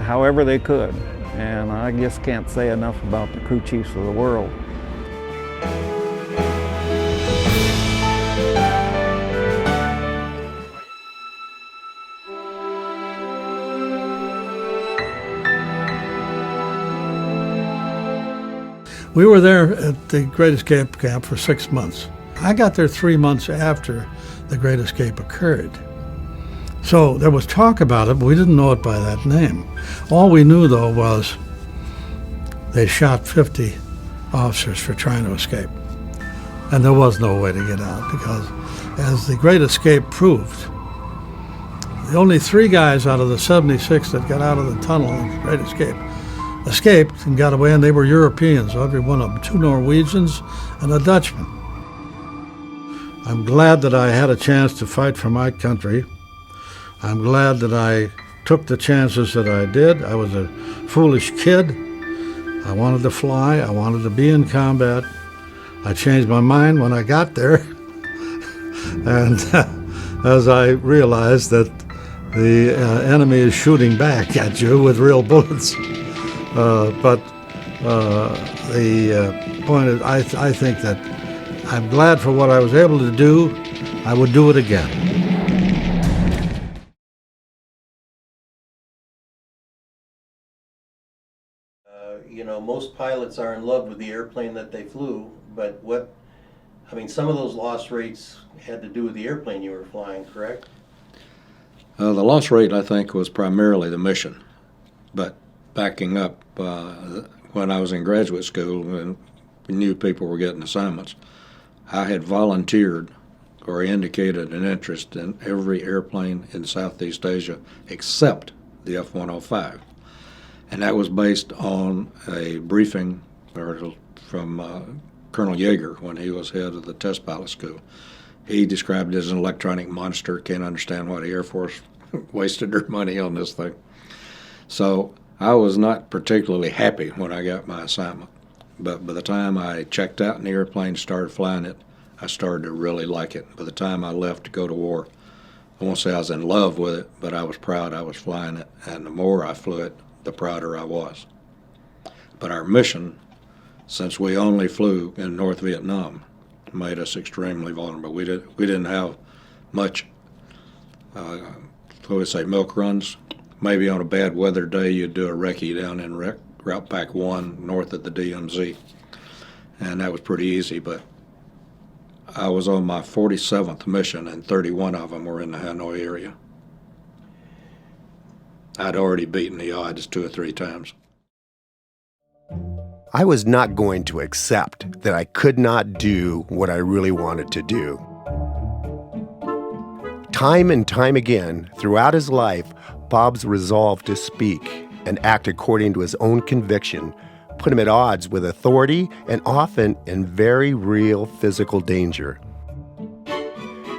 however they could. And I just can't say enough about the crew chiefs of the world. We were there at the Great Escape camp for 6 months. I got there 3 months after the Great Escape occurred. So there was talk about it, but we didn't know it by that name. All we knew, though, was they shot 50 officers for trying to escape. And there was no way to get out, because as the Great Escape proved, the only 3 guys out of the 76 that got out of the tunnel in the Great Escape escaped and got away, and they were Europeans, every one of them, 2 Norwegians and a Dutchman. I'm glad that I had a chance to fight for my country. I'm glad that I took the chances that I did. I was a foolish kid. I wanted to fly. I wanted to be in combat. I changed my mind when I got there. And as I realized that the enemy is shooting back at you with real bullets. But the point is, I think that I'm glad for what I was able to do. I would do it again. You know, most pilots are in love with the airplane that they flew, but some of those loss rates had to do with the airplane you were flying, correct? The loss rate, I think, was primarily the mission. But backing up, when I was in graduate school and we knew people were getting assignments, I had volunteered or indicated an interest in every airplane in Southeast Asia except the F-105. And that was based on a briefing from Colonel Yeager when he was head of the test pilot school. He described it as an electronic monster. Can't understand why the Air Force wasted their money on this thing. So I was not particularly happy when I got my assignment. But by the time I checked out in the airplane and started flying it, I started to really like it. By the time I left to go to war, I won't say I was in love with it, but I was proud I was flying it. And the more I flew it, the prouder I was. But our mission, since we only flew in North Vietnam, made us extremely vulnerable. We didn't have much, milk runs. Maybe on a bad weather day you'd do a recce down in Route Pack 1 north of the DMZ. And that was pretty easy, but I was on my 47th mission and 31 of them were in the Hanoi area. I'd already beaten the odds 2 or 3 times. I was not going to accept that I could not do what I really wanted to do. Time and time again, throughout his life, Bob's resolve to speak and act according to his own conviction put him at odds with authority and often in very real physical danger.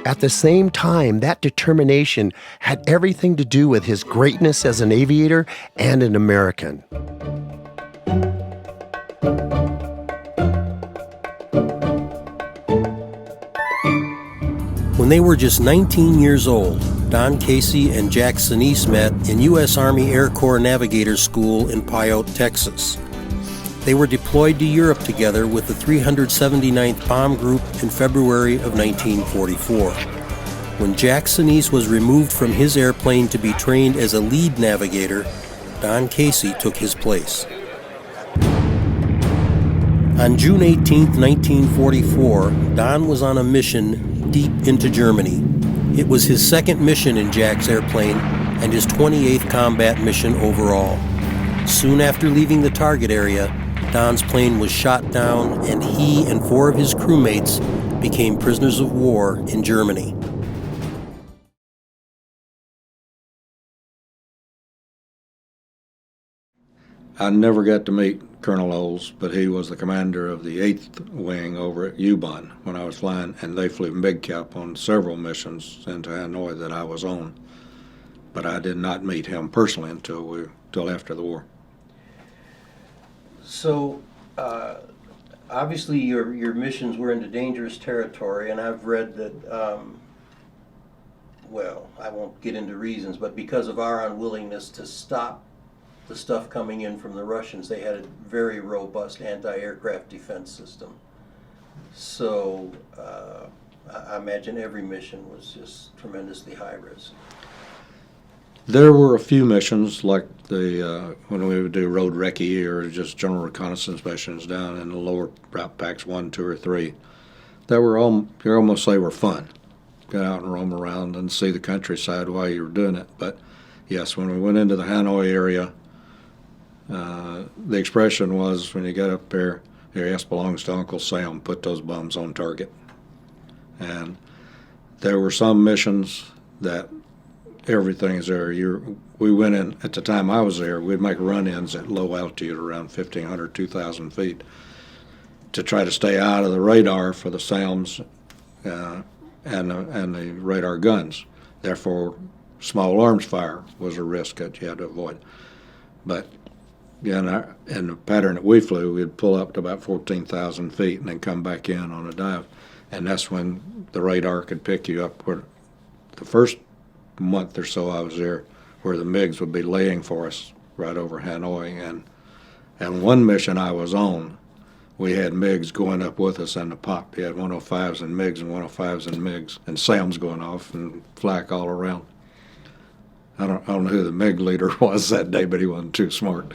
At the same time, that determination had everything to do with his greatness as an aviator and an American. When they were just 19 years old, Don Casey and Jack Sinise met in U.S. Army Air Corps Navigator School in Pyote, Texas. They were deployed to Europe together with the 379th Bomb Group in February of 1944. When Jack Sinise was removed from his airplane to be trained as a lead navigator, Don Casey took his place. On June 18, 1944, Don was on a mission deep into Germany. It was his second mission in Jack's airplane and his 28th combat mission overall. Soon after leaving the target area, Don's plane was shot down and he and 4 of his crewmates became prisoners of war in Germany. I never got to meet Colonel Olds, but he was the commander of the 8th Wing over at UBON when I was flying, and they flew MiG-Cap on several missions into Hanoi that I was on. But I did not meet him personally until after the war. So, obviously your missions were into dangerous territory, and I've read that, well, I won't get into reasons, but because of our unwillingness to stop the stuff coming in from the Russians, they had a very robust anti-aircraft defense system. So, I imagine every mission was just tremendously high risk. There were a few missions, like when we would do road recce or just general reconnaissance missions down in the lower route packs 1, 2, or 3, that were you almost say were fun. Get out and roam around and see the countryside while you were doing it. But yes, when we went into the Hanoi area, the expression was when you got up there, your ass belongs to Uncle Sam. Put those bums on target. And there were some missions that everything is there. We went in, at the time I was there, we'd make run-ins at low altitude, around 1,500, 2,000 feet, to try to stay out of the radar for the SAMs and the radar guns. Therefore, small arms fire was a risk that you had to avoid. But yeah, in the pattern that we flew, we'd pull up to about 14,000 feet and then come back in on a dive. And that's when the radar could pick you up. Where the first month or so I was there, where the MiGs would be laying for us right over Hanoi. And one mission I was on, we had MiGs going up with us in the pop. You had 105s and MiGs and 105s and MiGs, and SAMs going off and flak all around. I don't know who the MiG leader was that day, but he wasn't too smart.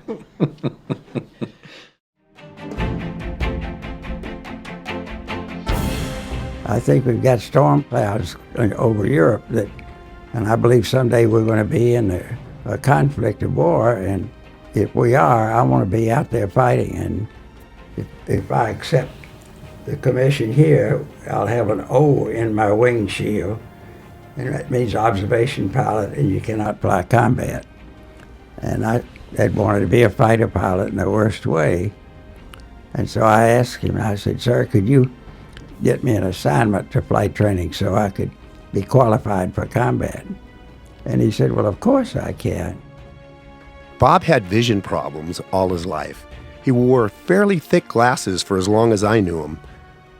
I think we've got storm clouds over Europe and I believe someday we're going to be in a conflict of war, and if we are, I want to be out there fighting. And if I accept the commission here, I'll have an O in my wing shield, and that means observation pilot, and you cannot fly combat. And I had wanted to be a fighter pilot in the worst way. And so I asked him, I said, "Sir, could you get me an assignment to flight training so I could be qualified for combat?" And he said, "Well, of course I can." Bob had vision problems all his life. He wore fairly thick glasses for as long as I knew him.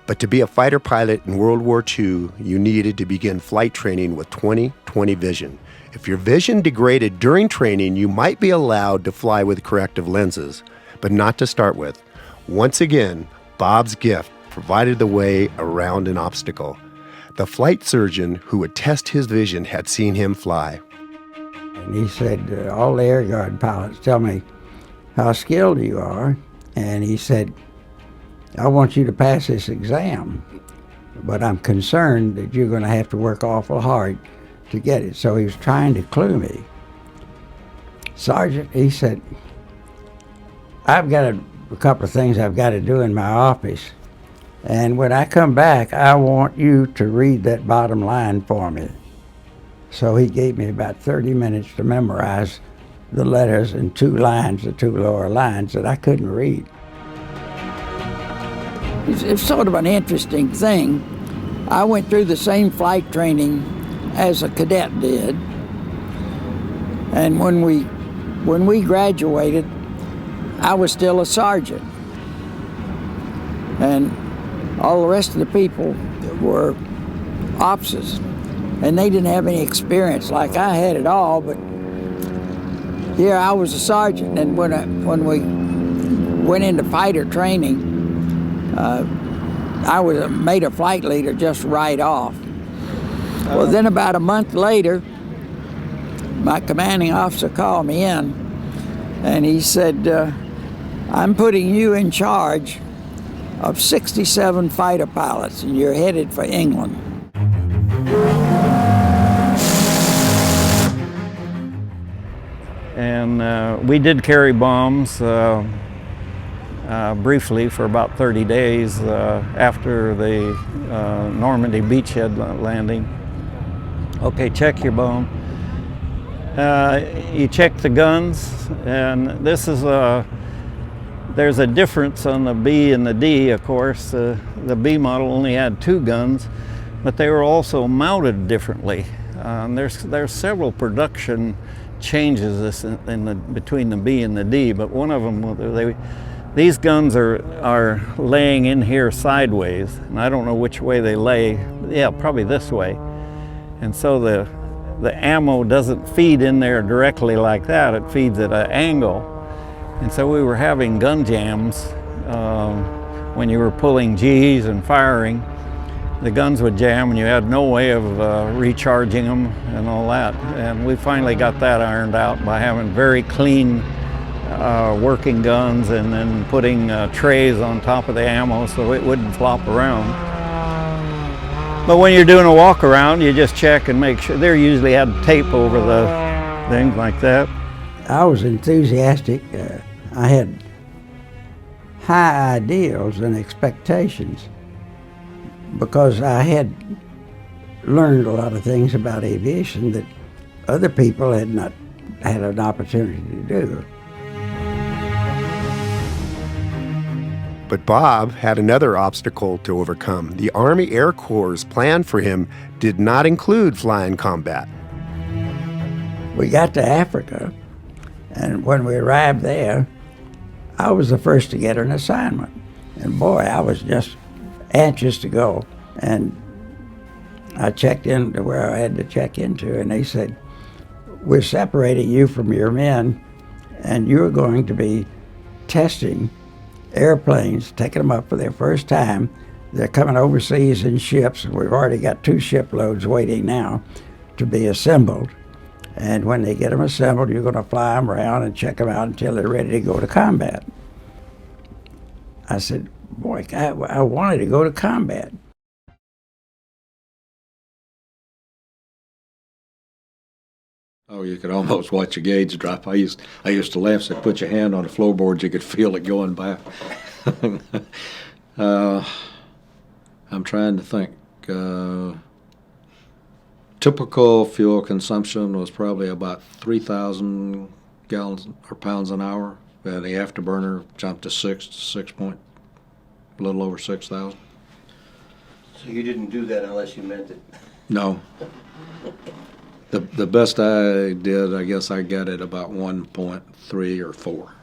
But to be a fighter pilot in World War II, you needed to begin flight training with 20/20 vision. If your vision degraded during training, you might be allowed to fly with corrective lenses, but not to start with. Once again, Bob's gift provided the way around an obstacle. The flight surgeon who would test his vision had seen him fly. And he said, "All the Air Guard pilots tell me how skilled you are." And he said, "I want you to pass this exam, but I'm concerned that you're going to have to work awful hard to get it." So he was trying to clue me. "Sergeant," he said, "I've got a a couple of things I've got to do in my office. And when I come back, I want you to read that bottom line for me. So he gave me about 30 minutes to memorize the letters and 2 lines, the 2 lower lines that I couldn't read. It's sort of an interesting thing. I went through the same flight training as a cadet did. And when we graduated, I was still a sergeant. And all the rest of the people were officers. And they didn't have any experience like I had at all, but here I was a sergeant. And when we went into fighter training, I was made a flight leader just right off. Well, then about a month later, my commanding officer called me in, and he said, I'm putting you in charge of 67 fighter pilots, and you're headed for England. And we did carry bombs briefly for about 30 days after the Normandy beachhead landing. Okay, check your bomb. You check the guns, and this is there's a difference on the B and the D, of course. The B model only had 2 guns, but they were also mounted differently. There's several production changes between the B and the D, but one of them, these guns are laying in here sideways, and I don't know which way they lay. Yeah, probably this way. And so the ammo doesn't feed in there directly like that, it feeds at an angle. And so we were having gun jams when you were pulling G's and firing. The guns would jam and you had no way of recharging them and all that. And we finally got that ironed out by having very clean working guns and then putting trays on top of the ammo so it wouldn't flop around. But when you're doing a walk around, you just check and make sure. They usually had tape over the things like that. I was enthusiastic. I had high ideals and expectations because I had learned a lot of things about aviation that other people had not had an opportunity to do. But Bob had another obstacle to overcome. The Army Air Corps' plan for him did not include flying combat. We got to Africa, and when we arrived there, I was the first to get an assignment. And boy, I was just anxious to go. And I checked into where I had to check into, and they said, we're separating you from your men, and you're going to be testing airplanes, taking them up for their first time. They're coming overseas in ships, and we've already got 2 shiploads waiting now to be assembled. And when they get them assembled, you're going to fly them around and check them out until they're ready to go to combat. I said, boy, I wanted to go to combat. Oh, you could almost watch a gauge drop. I used to laugh. Said, put your hand on the floorboards, you could feel it going by. I'm trying to think. Typical fuel consumption was probably about 3,000 gallons or pounds an hour. The afterburner jumped to a little over 6,000. So you didn't do that unless you meant it? No. The best I did, I guess I got it about 1.3 or 4.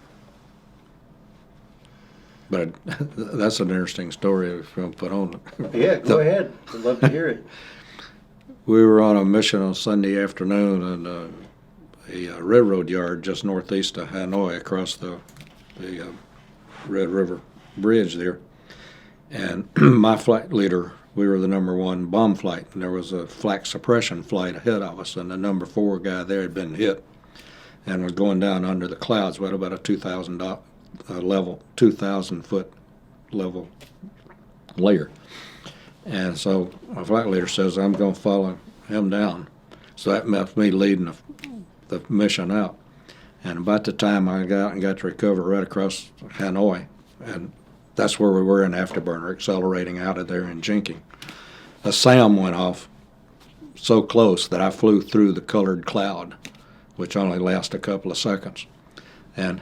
But that's an interesting story if you want to put on. Yeah, go ahead. I'd love to hear it. We were on a mission on Sunday afternoon in a railroad yard just northeast of Hanoi across the Red River Bridge there. And my flight leader, we were the number 1 bomb flight, and there was a flak suppression flight ahead of us, and the number 4 guy there had been hit and was going down under the clouds. We had about a 2,000 foot level layer. And so my flight leader says, I'm going to follow him down. So that meant me leading the mission out. And about the time I got out and got to recover right across Hanoi, and that's where we were in Afterburner, accelerating out of there and jinking. A SAM went off so close that I flew through the colored cloud, which only lasted a couple of seconds. And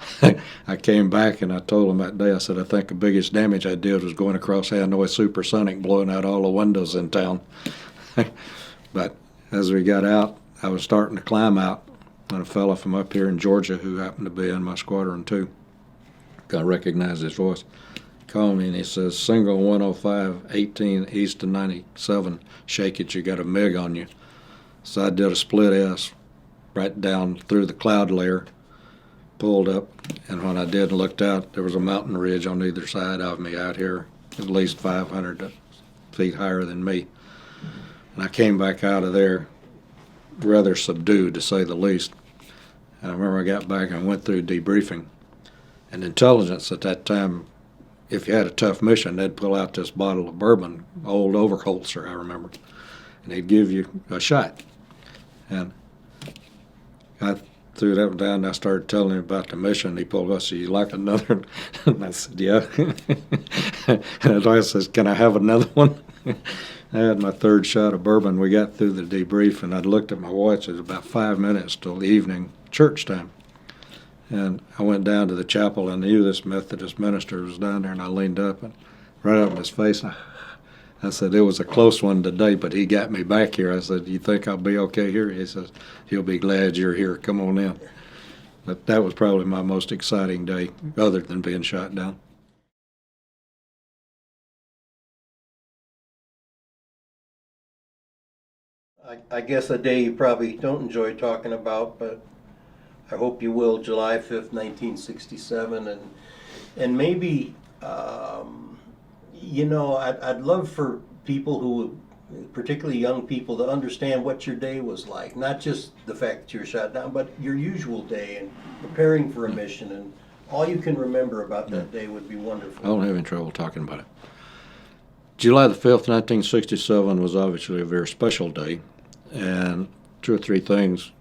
I came back and I told them that day, I said, I think the biggest damage I did was going across Hanoi supersonic, blowing out all the windows in town. But as we got out, I was starting to climb out, and a fellow from up here in Georgia who happened to be in my squadron too, I recognized his voice, called me and he says, single 105, 18 east of 97, shake it, you got a MiG on you. So I did a split S right down through the cloud layer, pulled up, and when I did and looked out, there was a mountain ridge on either side of me out here, at least 500 feet higher than me. And I came back out of there rather subdued, to say the least. And I remember I got back and went through debriefing. And intelligence at that time, if you had a tough mission, they'd pull out this bottle of bourbon, old Overholzer, I remember, and they'd give you a shot. And I threw that one down, and I started telling him about the mission. He pulled us, "You like another?" And I said, "Yeah." And I says, "Can I have another one?" I had my third shot of bourbon. We got through the debrief, and I looked at my watch. It was about 5 minutes till the evening church time. And I went down to the chapel. I knew this Methodist minister was down there, and I leaned up and right up in his face. I said, "It was a close one today, but he got me back here." I said, "You think I'll be okay here?" He says, "You'll be glad you're here. Come on in." But that was probably my most exciting day, other than being shot down. I guess a day you probably don't enjoy talking about, but I hope you will, July 5th, 1967. And maybe, you know, I'd love for people who, particularly young people, to understand what your day was like. Not just the fact that you were shot down, but your usual day and preparing for a mission. And all you can remember about that day would be wonderful. I don't have any trouble talking about it. July the 5th, 1967 was obviously a very special day, and two or three things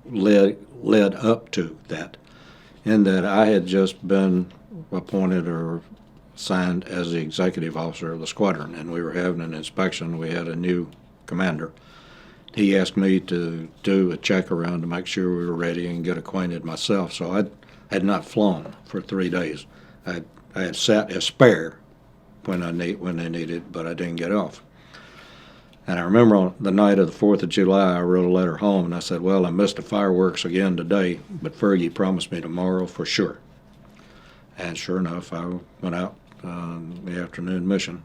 led up to that, in that I had just been appointed or signed as the executive officer of the squadron, and we were having an inspection. We had a new commander. He asked me to do a check around to make sure we were ready and get acquainted myself, so I had not flown for 3 days. I had sat as spare when they needed, but I didn't get off. And I remember on the night of the 4th of July, I wrote a letter home, and I said, "Well, I missed the fireworks again today, but Fergie promised me tomorrow for sure." And sure enough, I went out on the afternoon mission.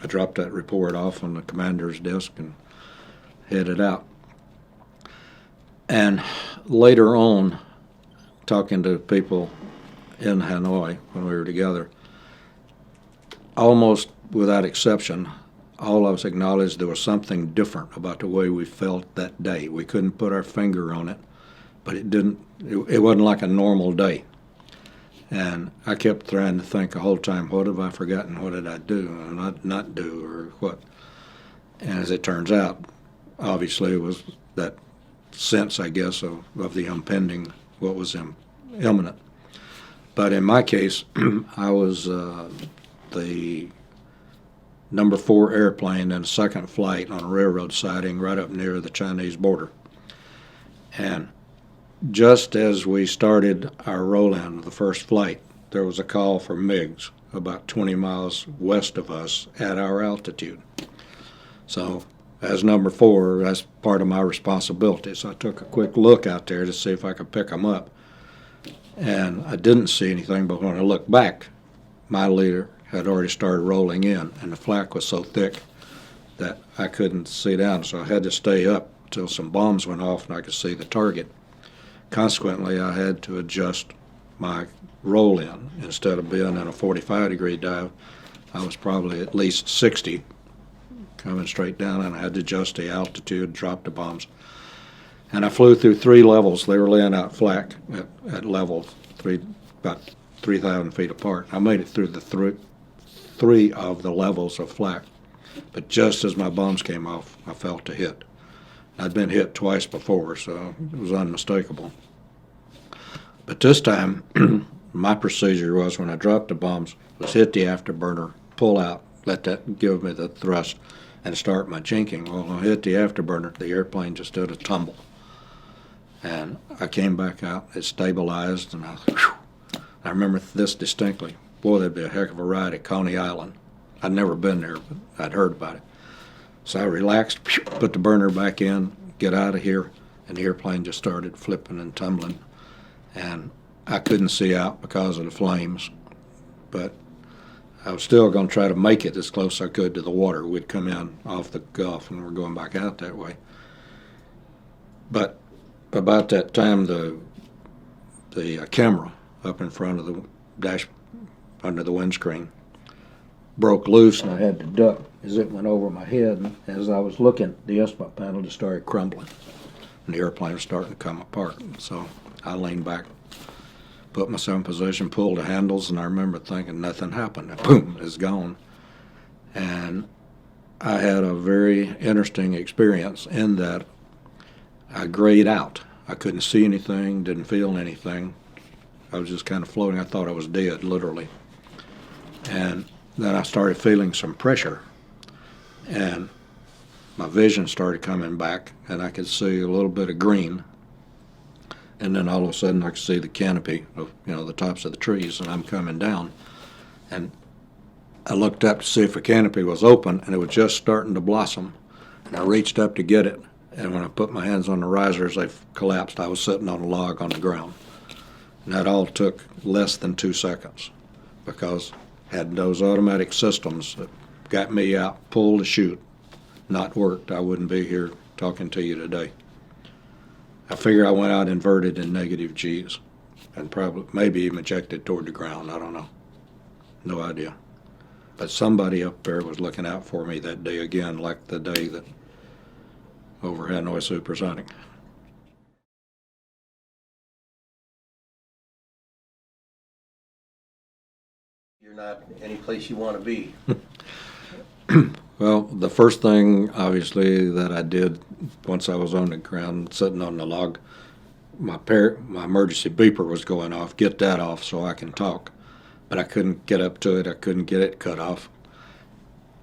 I dropped that report off on the commander's desk and headed out. And later on, talking to people in Hanoi when we were together, almost without exception, all of us acknowledged there was something different about the way we felt that day. We couldn't put our finger on it, but it wasn't like a normal day. And I kept trying to think the whole time, what have I forgotten? What did I do or not do, or what? And as it turns out, obviously it was that sense, I guess, of the impending, what was imminent. But in my case, I was the number 4 airplane in a second flight on a railroad siding right up near the Chinese border. And just as we started our roll-in of the first flight, there was a call for MiGs about 20 miles west of us at our altitude. So as number 4, that's part of my responsibility. So I took a quick look out there to see if I could pick them up. And I didn't see anything, but when I looked back, my leader had already started rolling in, and the flak was so thick that I couldn't see down, so I had to stay up till some bombs went off and I could see the target. Consequently, I had to adjust my roll-in. Instead of being in a 45-degree dive, I was probably at least 60 coming straight down, and I had to adjust the altitude, drop the bombs. And I flew through 3 levels. They were laying out flak at level 3, about 3,000 feet apart. I made it through the 3 of the levels of flak. But just as my bombs came off, I felt a hit. I'd been hit twice before, so it was unmistakable. But this time, my procedure was when I dropped the bombs was hit the afterburner, pull out, let that give me the thrust, and start my jinking. Well, when I hit the afterburner, the airplane just did a tumble. And I came back out, it stabilized, and I remember this distinctly. Boy, that'd be a heck of a ride at Coney Island. I'd never been there, but I'd heard about it. So I relaxed, put the burner back in, get out of here, and the airplane just started flipping and tumbling. And I couldn't see out because of the flames, but I was still going to try to make it as close as I could to the water. We'd come in off the Gulf, and we're going back out that way. But about that time, the camera up in front of the dash under the windscreen broke loose, and I had to duck as it went over my head. And as I was looking, the instrument panel just started crumbling, and the airplane was starting to come apart. So I leaned back, put myself in position, pulled the handles, and I remember thinking nothing happened. And boom, it's gone. And I had a very interesting experience in that I grayed out. I couldn't see anything, didn't feel anything. I was just kind of floating. I thought I was dead, literally. And then I started feeling some pressure, and my vision started coming back, and I could see a little bit of green. And then all of a sudden I could see the canopy of, the tops of the trees, and I'm coming down. And I looked up to see if the canopy was open, and it was just starting to blossom. And I reached up to get it, and when I put my hands on the risers, they collapsed. I was sitting on a log on the ground. And that all took less than 2 seconds, because had those automatic systems that got me out, pull to shoot, not worked, I wouldn't be here talking to you today. I figure I went out inverted in negative G's and probably maybe even ejected toward the ground. I don't know. No idea. But somebody up there was looking out for me that day again, like the day that over Hanoi supersonic. You're not any place you want to be. Well, the first thing, obviously, that I did once I was on the ground, sitting on the log, my emergency beeper was going off. Get that off so I can talk. But I couldn't get up to it. I couldn't get it cut off.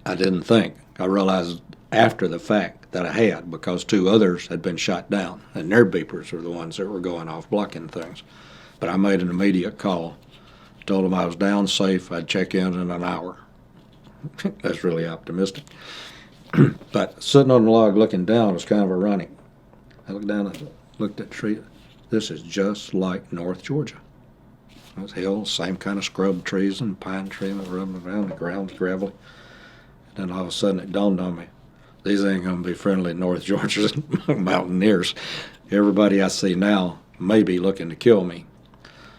I didn't think. I realized after the fact that I had, because 2 others had been shot down, and their beepers were the ones that were going off, blocking things. But I made an immediate call. Told them I was down safe. I'd check in an hour. That's really optimistic. But sitting on the log looking down was kind of ironic. I looked down and looked at the tree. This is just like North Georgia. Those hills, same kind of scrub trees and pine trees running around, the ground's gravelly. And then all of a sudden it dawned on me, these ain't going to be friendly North Georgia mountaineers. Everybody I see now may be looking to kill me.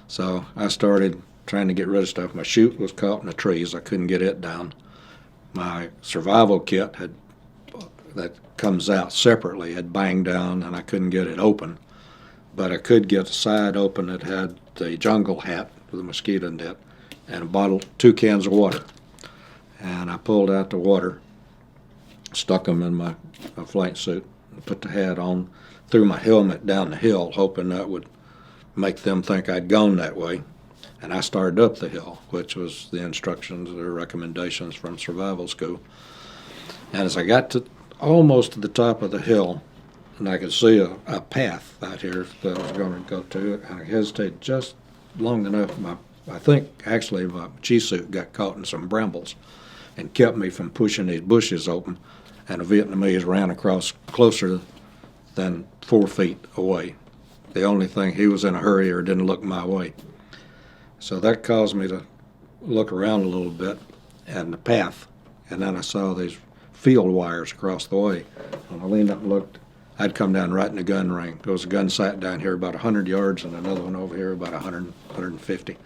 So I started trying to get rid of stuff. My chute was caught in the trees. I couldn't get it down. My survival kit that comes out separately had banged down, and I couldn't get it open. But I could get the side open that had the jungle hat with a mosquito net and a bottle, 2 cans of water. And I pulled out the water, stuck them in my flight suit, and put the hat on, threw my helmet down the hill, hoping that would make them think I'd gone that way. And I started up the hill, which was the instructions or recommendations from survival school. And as I got to almost to the top of the hill, and I could see a path out here that I was going to go to, and I hesitated just long enough. I think actually my G-suit got caught in some brambles and kept me from pushing these bushes open, and a Vietnamese ran across closer than 4 feet away. The only thing, he was in a hurry or didn't look my way. So that caused me to look around a little bit and the path, and then I saw these field wires across the way. When I leaned up and looked, I'd come down right in the gun ring. There was a gun sight down here about 100 yards and another one over here about 100, 150.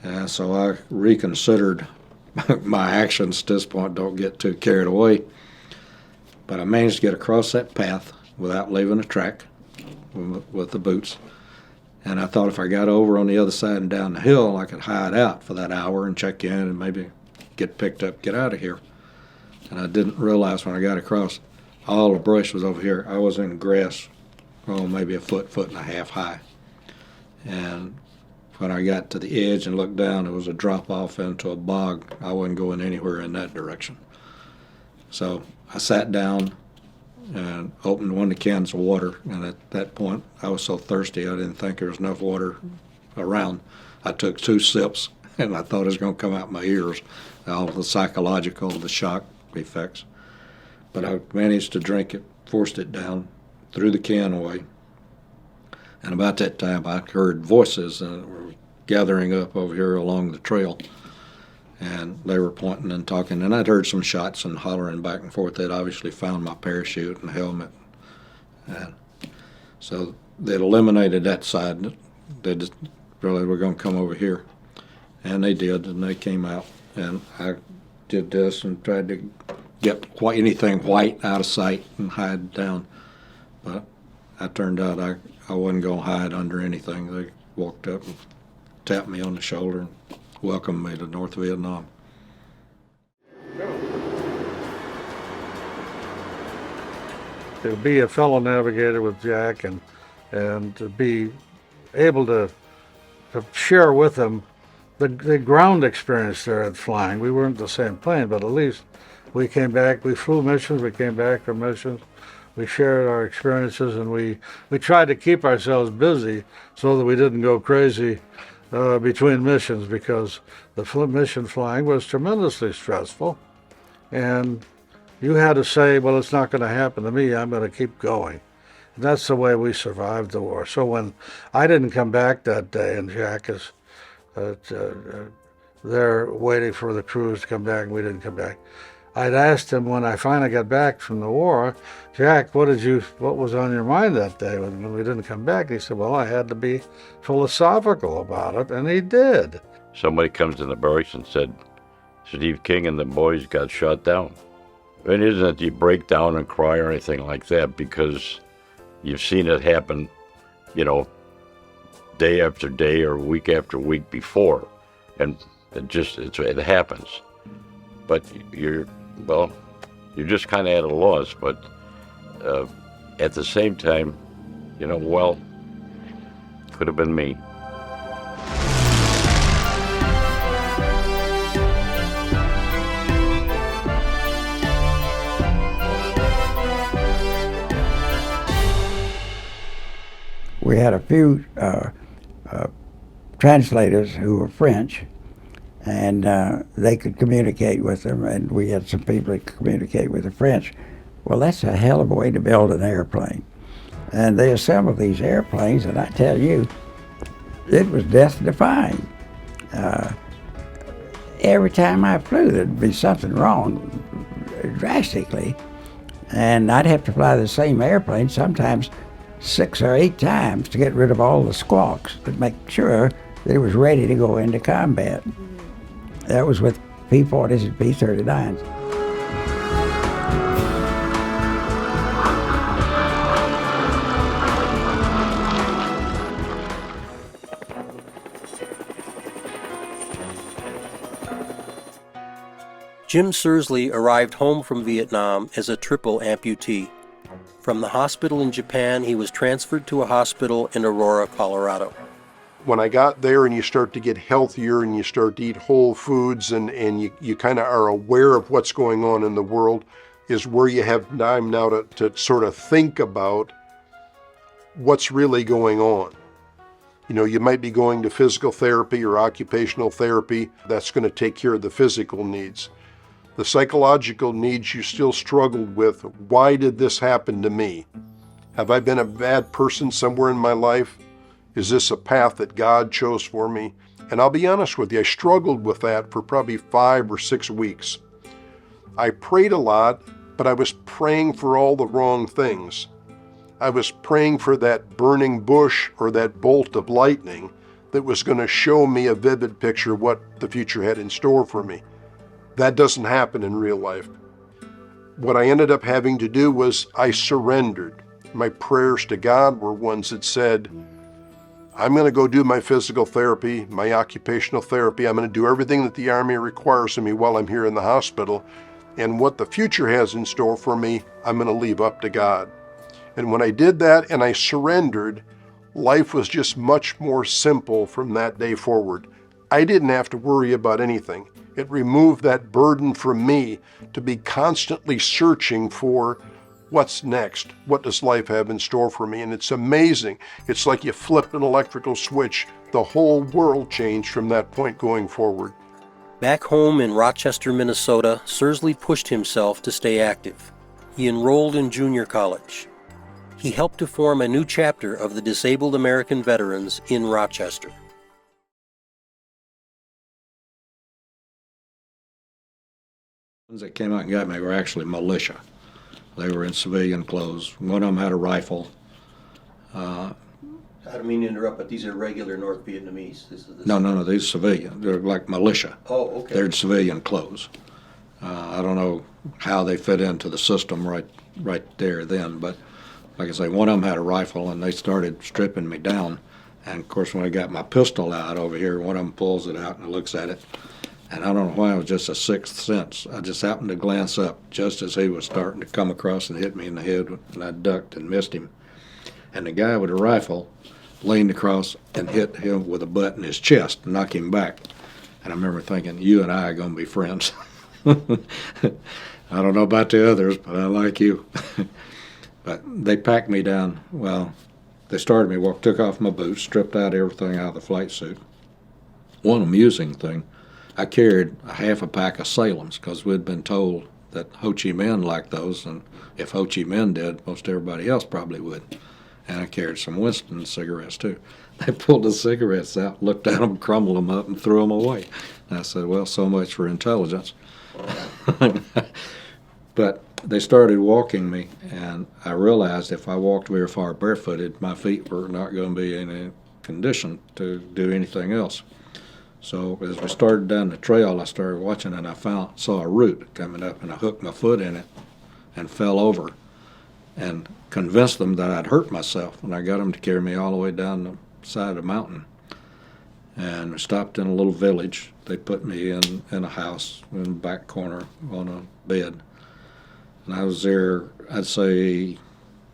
And so I reconsidered my actions at this point, don't get too carried away. But I managed to get across that path without leaving a track with the boots. And I thought if I got over on the other side and down the hill, I could hide out for that hour and check in and maybe get picked up, get out of here. And I didn't realize when I got across, all the brush was over here. I was in grass, maybe a foot and a half high. And when I got to the edge and looked down, it was a drop off into a bog. I wasn't going anywhere in that direction. So I sat down and opened one of the cans of water, and at that point I was so thirsty I didn't think there was enough water around. I took 2 sips and I thought it was going to come out my ears, all the psychological, the shock effects. But I managed to drink it, forced it down, threw the can away, and about that time I heard voices that were gathering up over here along the trail, and they were pointing and talking, and I'd heard some shots and hollering back and forth. They'd obviously found my parachute and helmet, and so they'd eliminated that side. They just really were going to come over here, and they did, and they came out, and I did this and tried to get anything white out of sight and hide down, but I turned out I wasn't going to hide under anything. They walked up and tapped me on the shoulder and welcomed me to North Vietnam. To be a fellow navigator with Jack and to be able to share with him the ground experience there at flying. We weren't the same plane, but at least we came back, we flew missions, we came back from missions, we shared our experiences, and we tried to keep ourselves busy so that we didn't go crazy between missions, because the mission flying was tremendously stressful, and you had to say, well, it's not going to happen to me, I'm going to keep going. And that's the way we survived the war. So when I didn't come back that day, and Jack is there waiting for the crews to come back, and we didn't come back, I'd asked him when I finally got back from the war, Jack, what was on your mind that day when we didn't come back? He said, well, I had to be philosophical about it, and he did. Somebody comes in the barracks and said, Steve King and the boys got shot down. It isn't that you break down and cry or anything like that, because you've seen it happen, day after day or week after week before, and it happens. But you're just kind of at a loss, but at the same time, could have been me. We had a few translators who were French, and they could communicate with them, and we had some people that could communicate with the French. Well, that's a hell of a way to build an airplane. And they assembled these airplanes, and I tell you, it was death-defying. Every time I flew, there'd be something wrong drastically, and I'd have to fly the same airplane sometimes 6 or 8 times to get rid of all the squawks, to make sure that it was ready to go into combat. That was with P-40s and P-39s. Jim SURSELY arrived home from Vietnam as a triple amputee. From the hospital in Japan, he was transferred to a hospital in Aurora, Colorado. When I got there and you start to get healthier and you start to eat whole foods and you kind of are aware of what's going on in the world, is where you have time now to sort of think about what's really going on. You might be going to physical therapy or occupational therapy. That's going to take care of the physical needs. The psychological needs you still struggled with. Why did this happen to me? Have I been a bad person somewhere in my life? Is this a path that God chose for me? And I'll be honest with you, I struggled with that for probably 5 or 6 weeks. I prayed a lot, but I was praying for all the wrong things. I was praying for that burning bush or that bolt of lightning that was going to show me a vivid picture of what the future had in store for me. That doesn't happen in real life. What I ended up having to do was I surrendered. My prayers to God were ones that said, I'm going to go do my physical therapy, my occupational therapy. I'm going to do everything that the Army requires of me while I'm here in the hospital. And what the future has in store for me, I'm going to leave up to God. And when I did that and I surrendered, life was just much more simple from that day forward. I didn't have to worry about anything. It removed that burden from me to be constantly searching for what's next. What does life have in store for me? And it's amazing. It's like you flipped an electrical switch. The whole world changed from that point going forward. Back home in Rochester, Minnesota, Surseley pushed himself to stay active. He enrolled in junior college. He helped to form a new chapter of the Disabled American Veterans in Rochester. The ones that came out and got me were actually militia. They were in civilian clothes. One of them had a rifle. I don't mean to interrupt, but these are regular North Vietnamese. No, these are civilian. They're like militia. Oh, okay. They're in civilian clothes. I don't know how they fit into the system right there then, but like I say, one of them had a rifle, and they started stripping me down. And of course, when I got my pistol out over here, one of them pulls it out and looks at it. And I don't know why, it was just a sixth sense. I just happened to glance up just as he was starting to come across and hit me in the head, and I ducked and missed him. And the guy with the rifle leaned across and hit him with a butt in his chest, knocked him back. And I remember thinking, you and I are going to be friends. I don't know about the others, but I like you. But they packed me down. Well, they started me, took off my boots, stripped out everything out of the flight suit. One amusing thing, I carried a half a pack of Salems because we'd been told that Ho Chi Minh liked those, and if Ho Chi Minh did, most everybody else probably would. And I carried some Winston cigarettes too. They pulled the cigarettes out, looked at them, crumbled them up, and threw them away. And I said, well, so much for intelligence. But they started walking me, and I realized if I walked very far barefooted, my feet were not going to be in a condition to do anything else. So as we started down the trail, I started watching, and I saw a root coming up, and I hooked my foot in it and fell over and convinced them that I'd hurt myself. And I got them to carry me all the way down the side of the mountain. And we stopped in a little village. They put me in a house in the back corner on a bed. And I was there, I'd say,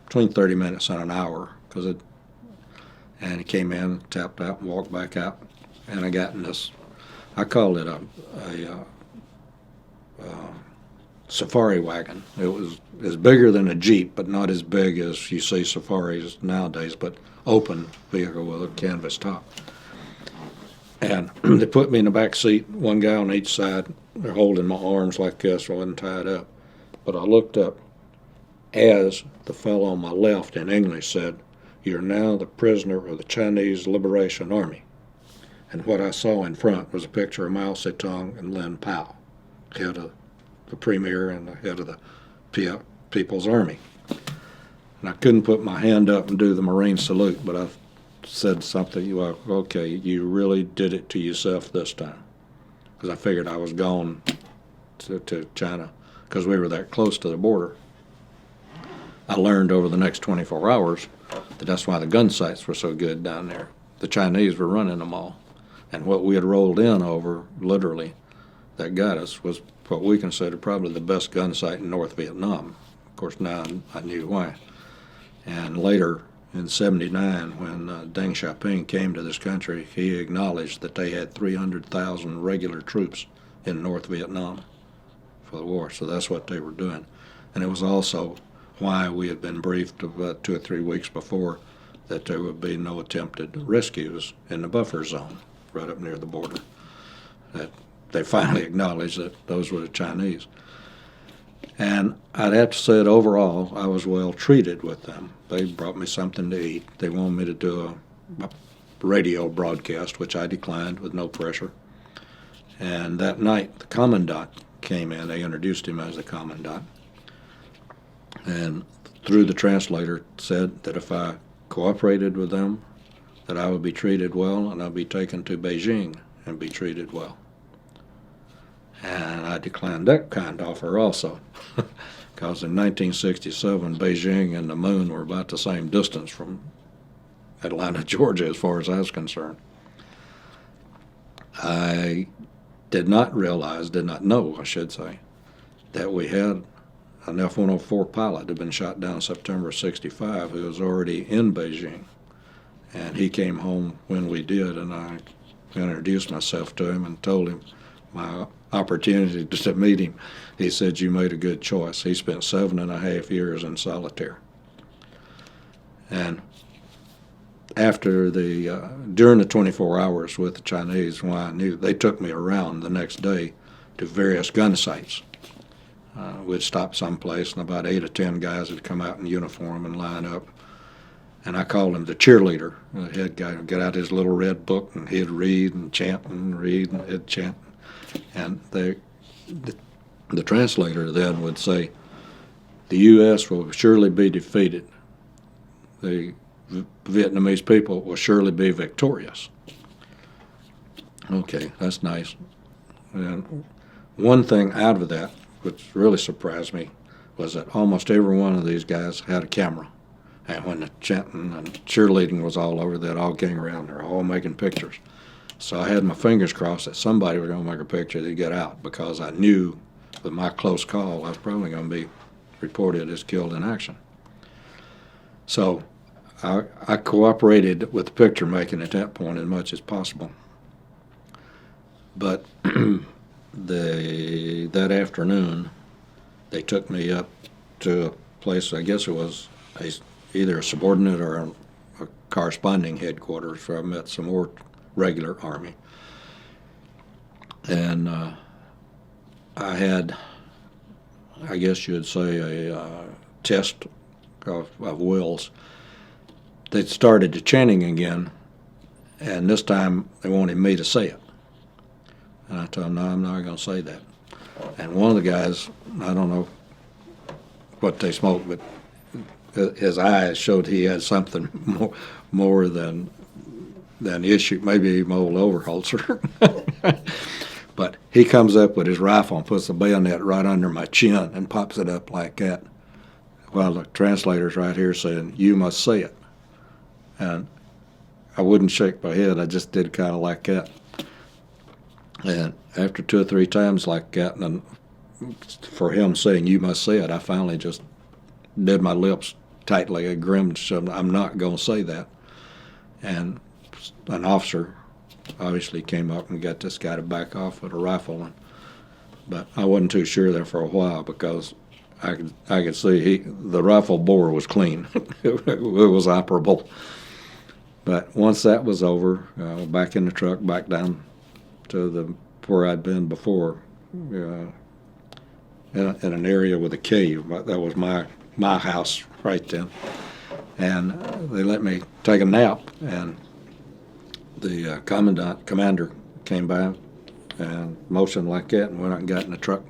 between 30 minutes and an hour. And he came in, tapped out, and walked back out. And I got in this, I called it a safari wagon. It was bigger than a Jeep, but not as big as you see safaris nowadays, but open vehicle with a canvas top. And they put me in the back seat, one guy on each side. They're holding my arms like this, so I wasn't tied up. But I looked up as the fellow on my left in English said, "You're now the prisoner of the Chinese Liberation Army." And what I saw in front was a picture of Mao Zedong and Lin Pao, head of the premier and the head of the People's Army. And I couldn't put my hand up and do the Marine salute, but I said something, well, okay, you really did it to yourself this time. Because I figured I was gone to China because we were that close to the border. I learned over the next 24 hours that that's why the gun sights were so good down there. The Chinese were running them all. And what we had rolled in over, literally, that got us was what we considered probably the best gun sight in North Vietnam. Of course, now I knew why. And later, in '79, when Deng Xiaoping came to this country, he acknowledged that they had 300,000 regular troops in North Vietnam for the war. So that's what they were doing. And it was also why we had been briefed about 2 or 3 weeks before that there would be no attempted rescues in the buffer zone right up near the border. That they finally acknowledged that those were the Chinese. And I'd have to say that overall, I was well treated with them. They brought me something to eat. They wanted me to do a radio broadcast, which I declined with no pressure. And that night, the commandant came in. They introduced him as the commandant. And through the translator said that if I cooperated with them, that I would be treated well, and I'd be taken to Beijing and be treated well. And I declined that kind of offer also, because in 1967, Beijing and the moon were about the same distance from Atlanta, Georgia, as far as I was concerned. I did not know, I should say, that we had an F-104 pilot that had been shot down in September of '65 who was already in Beijing. And he came home when we did, and I introduced myself to him and told him my opportunity to meet him. He said, "You made a good choice." He spent 7.5 years in solitary. And after during the 24 hours with the Chinese, when I knew, they took me around the next day to various gun sites. We'd stop someplace, and about 8 or 10 guys would come out in uniform and line up. And I called him the cheerleader. The head guy would get out his little red book, and he'd read and chant and read, and he'd chant. And the translator then would say, "The U.S. will surely be defeated. The Vietnamese people will surely be victorious." Okay, that's nice. And one thing out of that, which really surprised me, was that almost every one of these guys had a camera. And when the chanting and cheerleading was all over, they'd all gang around. They're all making pictures. So I had my fingers crossed that somebody was going to make a picture to get out, because I knew with my close call I was probably going to be reported as killed in action. So I cooperated with the picture making at that point as much as possible. But that afternoon, they took me up to a place, I guess it was either a subordinate or a corresponding headquarters, where I met some more regular Army. And I had, I guess you would say, a test of wills. They started the chanting again, and this time they wanted me to say it. And I told them, "No, I'm not going to say that." And one of the guys, I don't know what they smoked, but his eyes showed he had something more than issue, maybe even old Overholzer. But he comes up with his rifle and puts the bayonet right under my chin and pops it up like that, while the translator's right here saying, "You must say it." And I wouldn't shake my head, I just did kind of like that. And after 2 or 3 times like that, and for him saying, "You must say it," I finally just did my lips tightly, I grinned, so I'm not going to say that. And an officer obviously came up and got this guy to back off with a rifle. But I wasn't too sure there for a while, because I could see the rifle bore was clean. It was operable. But once that was over, back in the truck, back down to where I'd been before, in an area with a cave. That was my house right then. And they let me take a nap, and the commander came by and motioned like that, and went out and got in the truck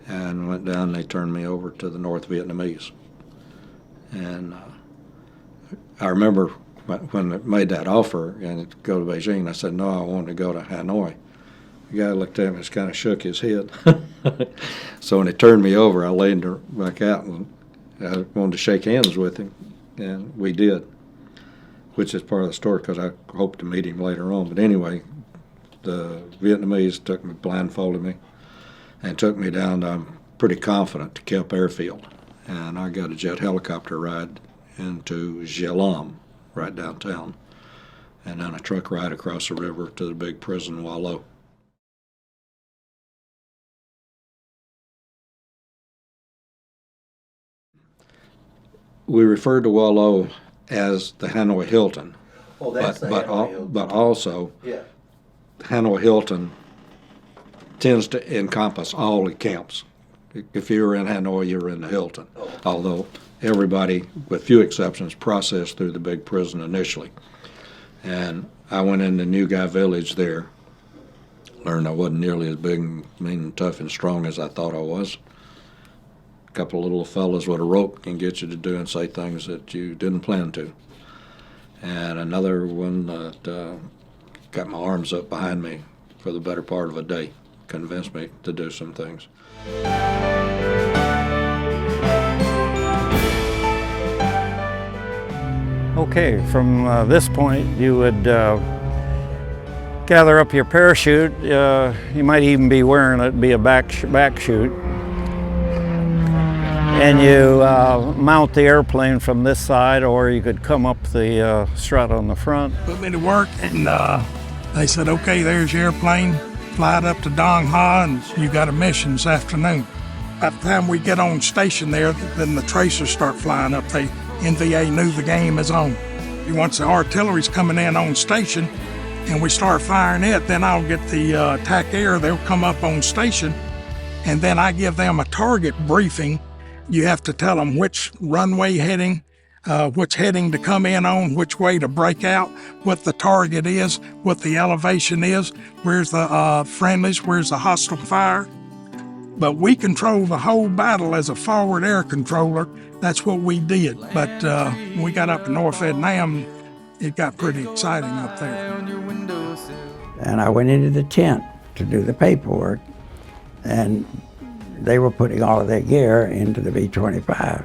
and went down, and they turned me over to the North Vietnamese. And I remember when they made that offer and to go to Beijing, I said, "No, I want to go to Hanoi." The guy looked at me and just kind of shook his head. So when they turned me over, I laid back out, and I wanted to shake hands with him, and we did, which is part of the story, because I hope to meet him later on. But anyway, the Vietnamese blindfolded me, and took me down, I'm pretty confident, to Kelp Airfield. And I got a jet helicopter ride into Gia, right downtown, and then a truck ride across the river to the big prison, Wallow. We referred to Wallow as the Hanoi Hilton. Oh, that's but also, yeah. Hanoi Hilton tends to encompass all the camps. If you were in Hanoi, you were in the Hilton. Oh. Although everybody, with few exceptions, processed through the big prison initially. And I went into New Guy Village there, learned I wasn't nearly as big, mean, and tough and strong as I thought I was. A couple of little fellas with a rope can get you to do and say things that you didn't plan to. And another one that got my arms up behind me for the better part of a day, convinced me to do some things. Okay, from this point you would gather up your parachute. You might even be wearing it, be a back chute. and you mount the airplane from this side, or you could come up the strut on the front. Put me to work, and they said, okay, there's your airplane. Fly it up to Dong Ha, and you got a mission this afternoon. By the time we get on station there, then the tracers start flying up. The NVA knew the game is on. Once the artillery's coming in on station and we start firing it, then I'll get the TAC air. They'll come up on station, and then I give them a target briefing. You have to tell them which runway heading, which heading to come in on, which way to break out, what the target is, what the elevation is, where's the friendlies, where's the hostile fire. But we control the whole battle as a forward air controller. That's what we did. But when we got up to North Vietnam, it got pretty exciting up there. And I went into the tent to do the paperwork, and they were putting all of their gear into the B-25.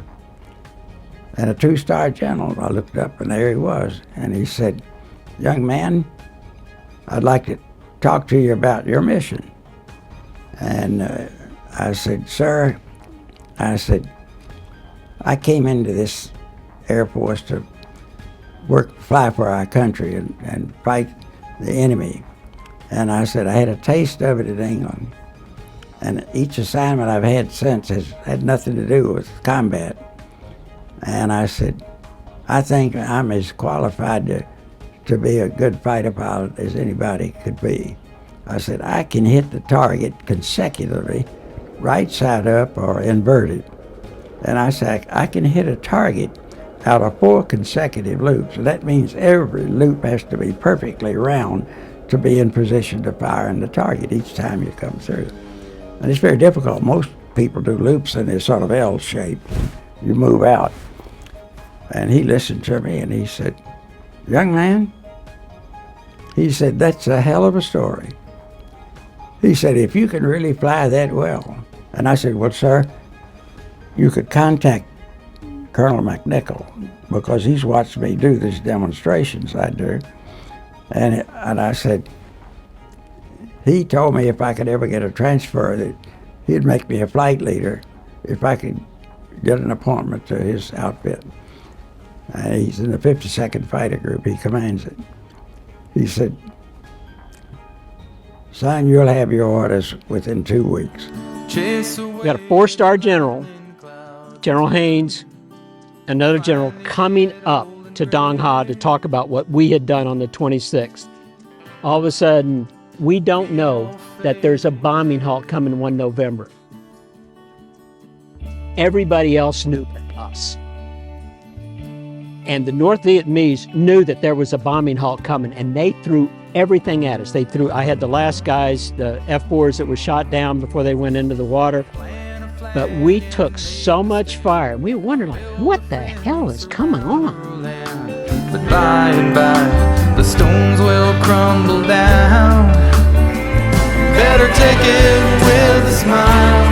And a two-star general, I looked up, and there he was. And he said, young man, I'd like to talk to you about your mission. And I said, sir, I came into this Air Force to fly for our country and fight the enemy. And I said, I had a taste of it in England. And each assignment I've had since has had nothing to do with combat. And I said, I think I'm as qualified to be a good fighter pilot as anybody could be. I said, I can hit the target consecutively, right side up or inverted. And I said, I can hit a target out of 4 consecutive loops. And that means every loop has to be perfectly round to be in position to fire in the target each time you come through. And it's very difficult. Most people do loops in this sort of L shape. You move out. And he listened to me and he said, young man, he said, that's a hell of a story. He said, if you can really fly that well. And I said, well, sir, you could contact Colonel McNichol, because he's watched me do these demonstrations I do. And I said, he told me if I could ever get a transfer that he'd make me a flight leader if I could get an appointment to his outfit. He's in the 52nd Fighter Group, he commands it. He said, son, you'll have your orders within 2 weeks. We got a 4-star general, General Haynes, another general coming up to Dong Ha to talk about what we had done on the 26th. All of a sudden, we don't know that there's a bombing halt coming 1 November. Everybody else knew but us. And the North Vietnamese knew that there was a bombing halt coming, and they threw everything at us. I had the last guys, the F-4s that were shot down before they went into the water. But we took so much fire. We wondered, like, what the hell is coming on? But by and by, the stones will crumble down. Better take it with a smile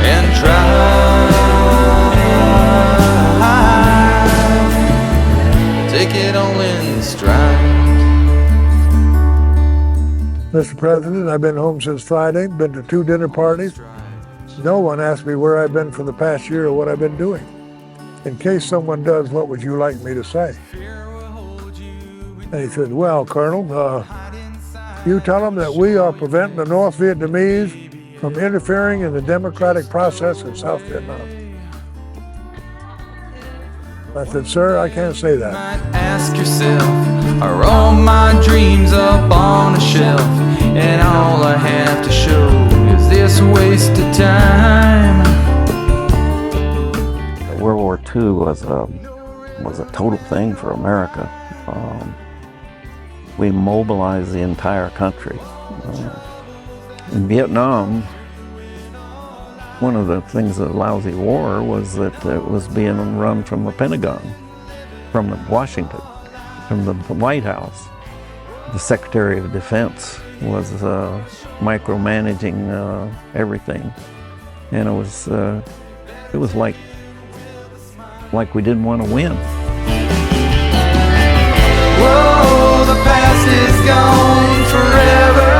and try. Take it all in stride. Mr. President, I've been home since Friday, been to 2 dinner parties. No one asked me where I've been for the past year or what I've been doing. In case someone does, what would you like me to say? And he said, well, Colonel, you tell them that we are preventing the North Vietnamese from interfering in the democratic process in South Vietnam. I said, sir, I can't say that. Ask yourself, are all my dreams up on a shelf? And all I have to show is this wasted time. World War II was a total thing for America. We mobilized the entire country. In Vietnam, one of the things of the lousy war was that it was being run from the Pentagon, from Washington, from the White House. The Secretary of Defense was micromanaging everything, and it was like we didn't want to win. Whoa, the past is gone forever.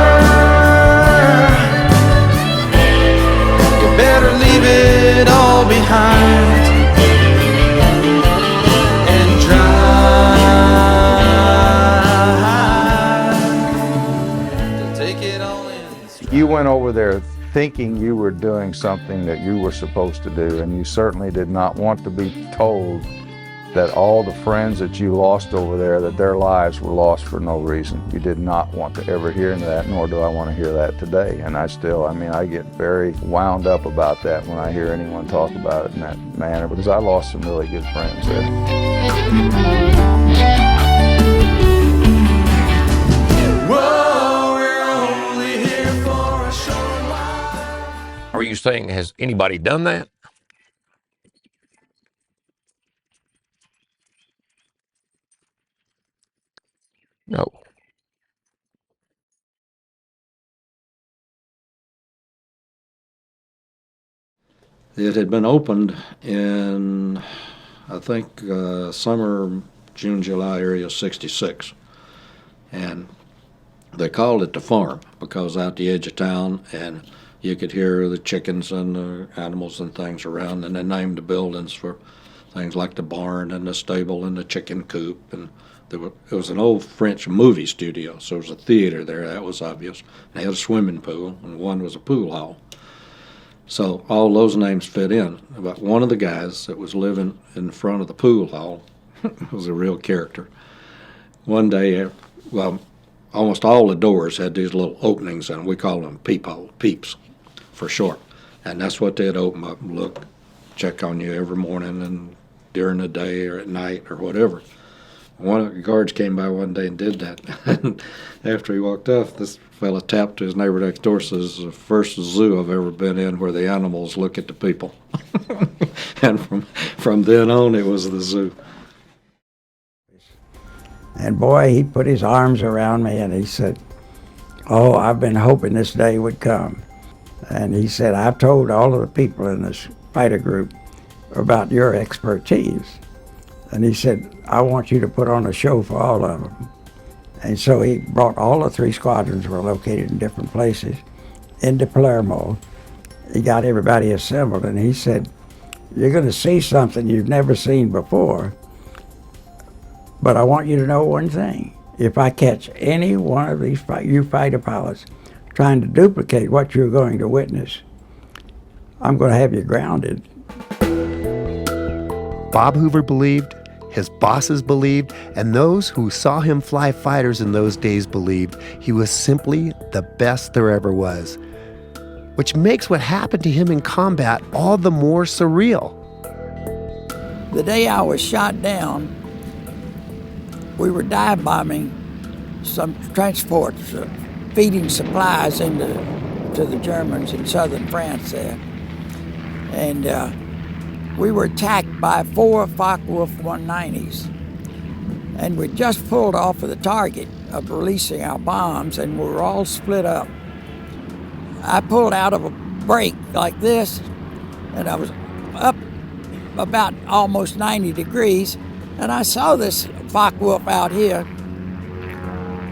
You better leave over there thinking you were doing something that you were supposed to do, and you certainly did not want to be told that all the friends that you lost over there, that their lives were lost for no reason. You did not want to ever hear that, nor do I want to hear that today. And I get very wound up about that when I hear anyone talk about it in that manner, because I lost some really good friends there. Are you saying, has anybody done that? No. It had been opened in, I think, summer, June, July area of '66. And they called it the farm because out the edge of town, and you could hear the chickens and the animals and things around, and they named the buildings for things like the barn and the stable and the chicken coop. And it was an old French movie studio, so there was a theater there, that was obvious. They had a swimming pool, and one was a pool hall. So all those names fit in. But one of the guys that was living in front of the pool hall was a real character. One day, almost all the doors had these little openings, and we call them peeps for short. And that's what they'd open up and look, check on you every morning and during the day or at night or whatever. One of the guards came by one day and did that. And after he walked off, this fella tapped his neighbor next door, says, "The first zoo I've ever been in where the animals look at the people." And from then on, it was the zoo. And boy, he put his arms around me and he said, "Oh, I've been hoping this day would come." And he said, "I've told all of the people in this fighter group about your expertise." And he said, "I want you to put on a show for all of them." And so he brought all the 3 squadrons were located in different places into Palermo. He got everybody assembled and he said, "You're going to see something you've never seen before. But I want you to know one thing. If I catch any one of these you fighter pilots trying to duplicate what you're going to witness, I'm going to have you grounded." Bob Hoover believed, his bosses believed, and those who saw him fly fighters in those days believed he was simply the best there ever was, which makes what happened to him in combat all the more surreal. The day I was shot down, we were dive bombing some transports, feeding supplies to the Germans in southern France there. And we were attacked by 4 Focke-Wulf 190s. And we just pulled off of the target of releasing our bombs, and we were all split up. I pulled out of a break like this, and I was up about almost 90 degrees, and I saw this Focke-Wulf out here,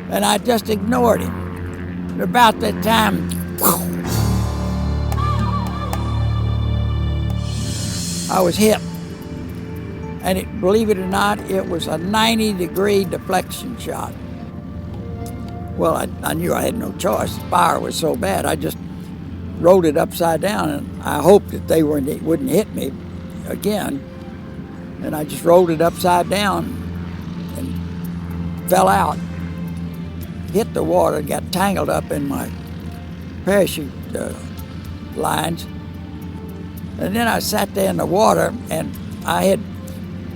and I just ignored him. And about that time, I was hit. And believe it or not, it was a 90-degree deflection shot. Well, I knew I had no choice. The fire was so bad, I just rolled it upside down, and I hoped that they wouldn't hit me again. And I just rolled it upside down and fell out, hit the water, got tangled up in my parachute lines. And then I sat there in the water, and I had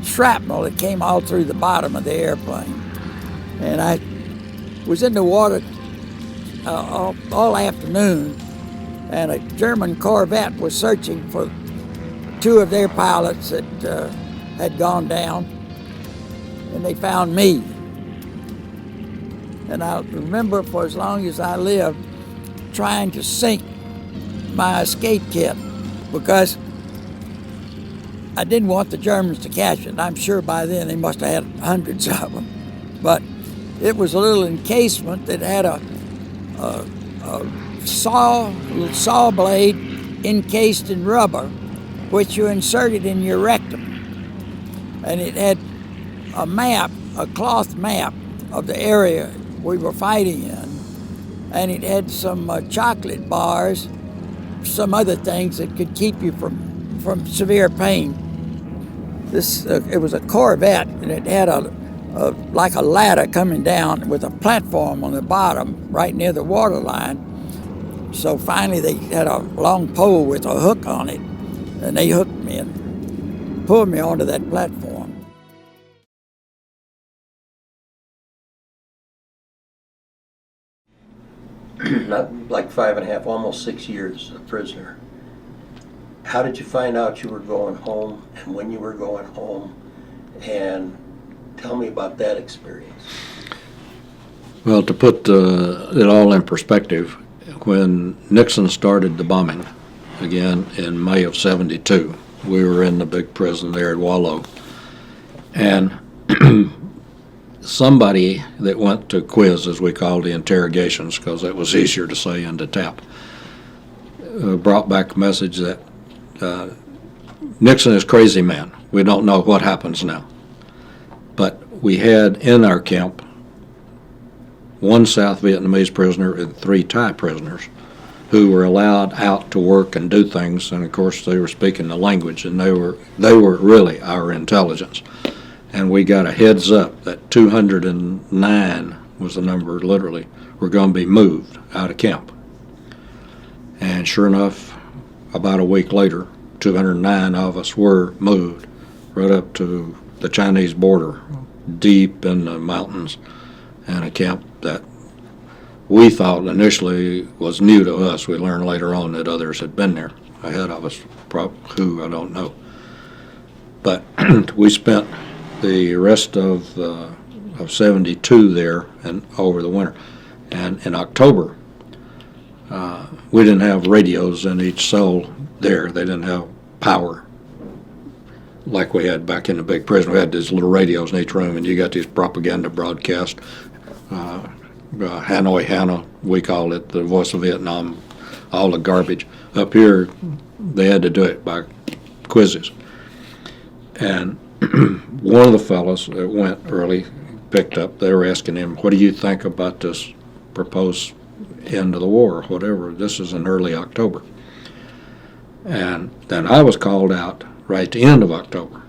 shrapnel that came all through the bottom of the airplane. And I was in the water all afternoon, and a German Corvette was searching for 2 of their pilots that had gone down, and they found me. And I remember for as long as I lived trying to sink my escape kit, because I didn't want the Germans to catch it. I'm sure by then they must have had hundreds of them. But it was a little encasement that had a little saw blade encased in rubber, which you inserted in your rectum. And it had a map, a cloth map of the area we were fighting in. and it had some chocolate bars, some other things that could keep you from severe pain. This it was a Corvette, and it had like a ladder coming down with a platform on the bottom right near the water line. So finally they had a long pole with a hook on it, and they hooked me and pulled me onto that platform. Not like 5.5, almost 6 years a prisoner. How did you find out you were going home, and when you were going home? And tell me about that experience. Well, to put it all in perspective, when Nixon started the bombing again in May of '72, we were in the big prison there at Wallow, and somebody that went to quiz, as we called the interrogations, because it was easier to say and to tap, brought back a message that Nixon is a crazy man. We don't know what happens now. But we had in our camp 1 South Vietnamese prisoner and 3 Thai prisoners who were allowed out to work and do things, and of course they were speaking the language, and they were really our intelligence. And we got a heads up that 209 was the number, literally, were going to be moved out of camp. And sure enough, about a week later, 209 of us were moved right up to the Chinese border, deep in the mountains, and a camp that we thought initially was new to us. We learned later on that others had been there ahead of us, who I don't know. But we spent the rest of '72 there and over the winter. And in October, we didn't have radios in each cell there. They didn't have power like we had back in the big prison. We had these little radios in each room, and you got these propaganda broadcasts. Hanoi Hana, we called it, the voice of Vietnam, all the garbage. Up here, they had to do it by quizzes. And one of the fellows that went early picked up, they were asking him, what do you think about this proposed end of the war, or whatever? This is in early October. And then I was called out right at the end of October.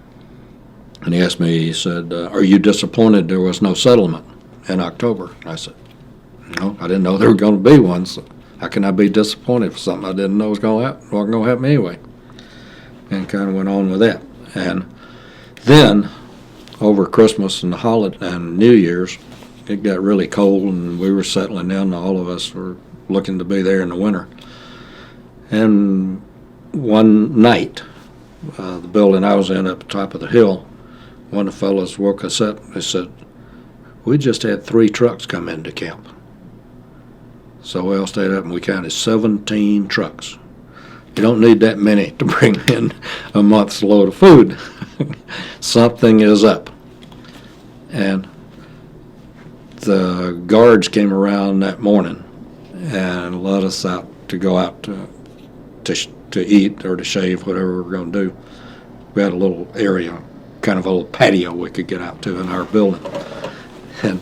And he asked me, he said, are you disappointed there was no settlement in October? And I said, no, I didn't know there were going to be one, so how can I be disappointed for something I didn't know was going to happen, wasn't going to happen anyway? And kind of went on with that. And then, over Christmas and the holiday and New Year's, it got really cold, and we were settling down. All of us were looking to be there in the winter. And one night, the building I was in up the top of the hill, one of the fellows woke us up. They said, we just had 3 trucks come into camp. So we all stayed up and we counted 17 trucks. You don't need that many to bring in a month's load of food. Something is up. And the guards came around that morning and let us out to go out to eat or to shave, whatever we were going to do. We had a little area, kind of a little patio we could get out to in our building. And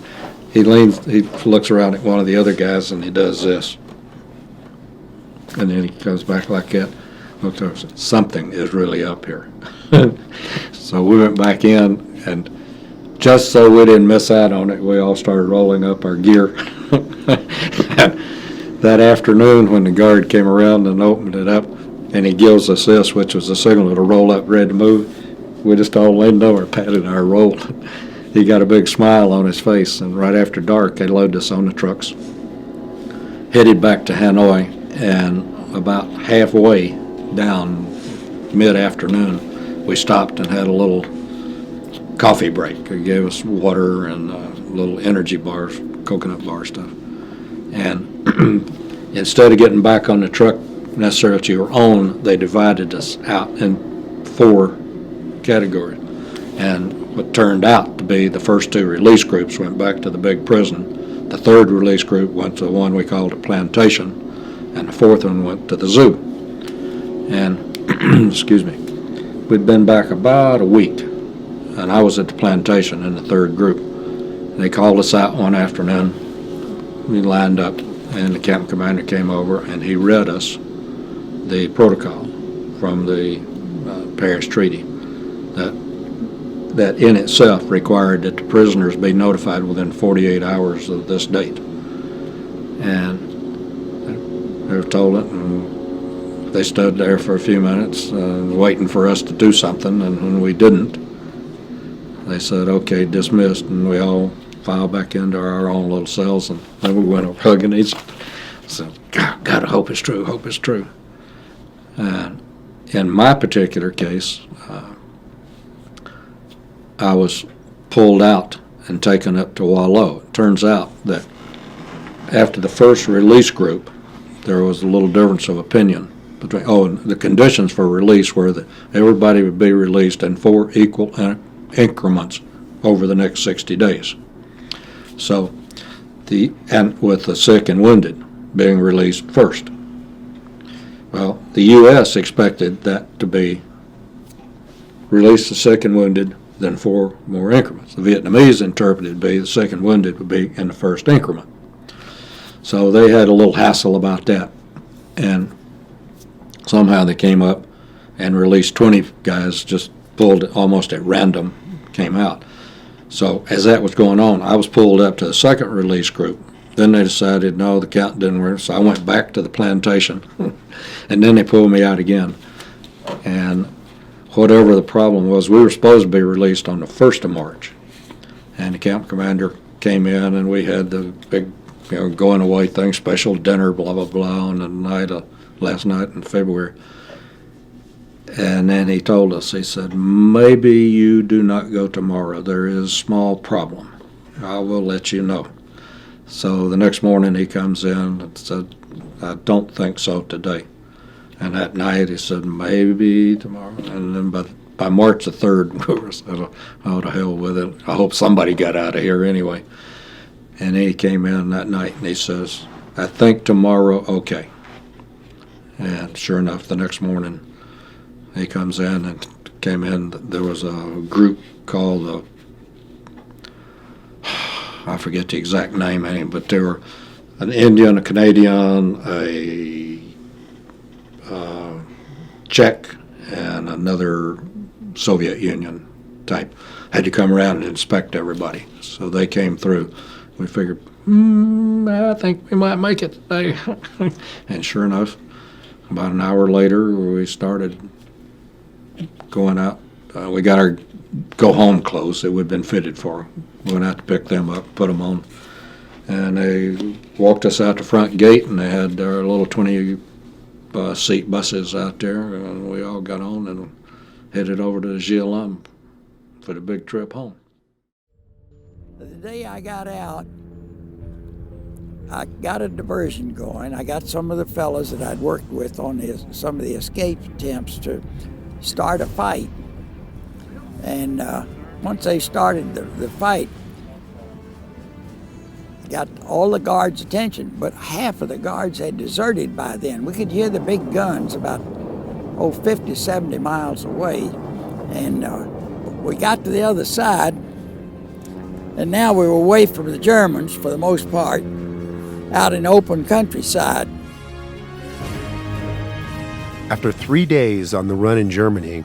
he looks around at one of the other guys and he does this. And then he goes back like that. Looks over and says, something is really up here. So we went back in, and just so we didn't miss out on it, we all started rolling up our gear. That afternoon when the guard came around and opened it up, and he gives us this, which was a signal to roll up, ready to move, we just all leaned over, patted our roll. He got a big smile on his face, and right after dark, they loaded us on the trucks, headed back to Hanoi, and about halfway down mid-afternoon, we stopped and had a little coffee break. They gave us water and little energy bars, coconut bar stuff. And instead of getting back on the truck necessarily to your own, they divided us out in 4 categories. And what turned out to be the first 2 release groups went back to the big prison. The 3rd release group went to the one we called a plantation, and the 4th one went to the zoo. And, excuse me, we'd been back about a week, and I was at the plantation in the 3rd group. They called us out one afternoon. We lined up, and the captain commander came over and he read us the protocol from the Paris Treaty that in itself required that the prisoners be notified within 48 hours of this date. And they were told it, and they stood there for a few minutes waiting for us to do something, and when we didn't, they said, okay, dismissed, and we all filed back into our own little cells, and then we went over hugging each other. So, God, I hope it's true, hope it's true. And in my particular case, I was pulled out and taken up to Wallow. It turns out that after the first release group, there was a little difference of opinion between, and the conditions for release were that everybody would be released in 4 equal increments over the next 60 days. So, and with the sick and wounded being released first. Well, the U.S. expected that to be release the sick and wounded, then 4 more increments. The Vietnamese interpreted to be the sick and wounded would be in the first increment. So they had a little hassle about that. And somehow they came up and released 20 guys, just pulled almost at random, came out. So as that was going on, I was pulled up to the second release group. Then they decided, no, the count didn't work, so I went back to the plantation. And then they pulled me out again. And whatever the problem was, we were supposed to be released on the 1st of March. And the camp commander came in, and we had the big, going away thing, special dinner, blah, blah, blah, on the night of, last night in February. And then he told us, he said, maybe you do not go tomorrow. There is a small problem. I will let you know. So the next morning he comes in and said, I don't think so today. And that night he said, maybe tomorrow. And then by March the 3rd, we were said, oh, to hell with it. I hope somebody got out of here anyway. And he came in that night and he says, I think tomorrow, okay. And sure enough, the next morning he comes in and came in. There was a group called, I forget the exact name, but there were an Indian, a Canadian, a Czech, and another Soviet Union type had to come around and inspect everybody. So they came through. We figured, I think we might make it today. And sure enough, about an hour later, we started going out. We got our go-home clothes that we'd been fitted for. We went out to pick them up, put them on. And they walked us out the front gate, and they had their little 20-seat buses out there, and we all got on and headed over to GIBSON for the big trip home. The day I got out, I got a diversion going. I got some of the fellas that I'd worked with on some of the escape attempts to start a fight. And once they started the fight, got all the guards' attention, but half of the guards had deserted by then. We could hear the big guns about 50, 70 miles away. And we got to the other side, and now we were away from the Germans for the most part, out in open countryside. After 3 days on the run in Germany,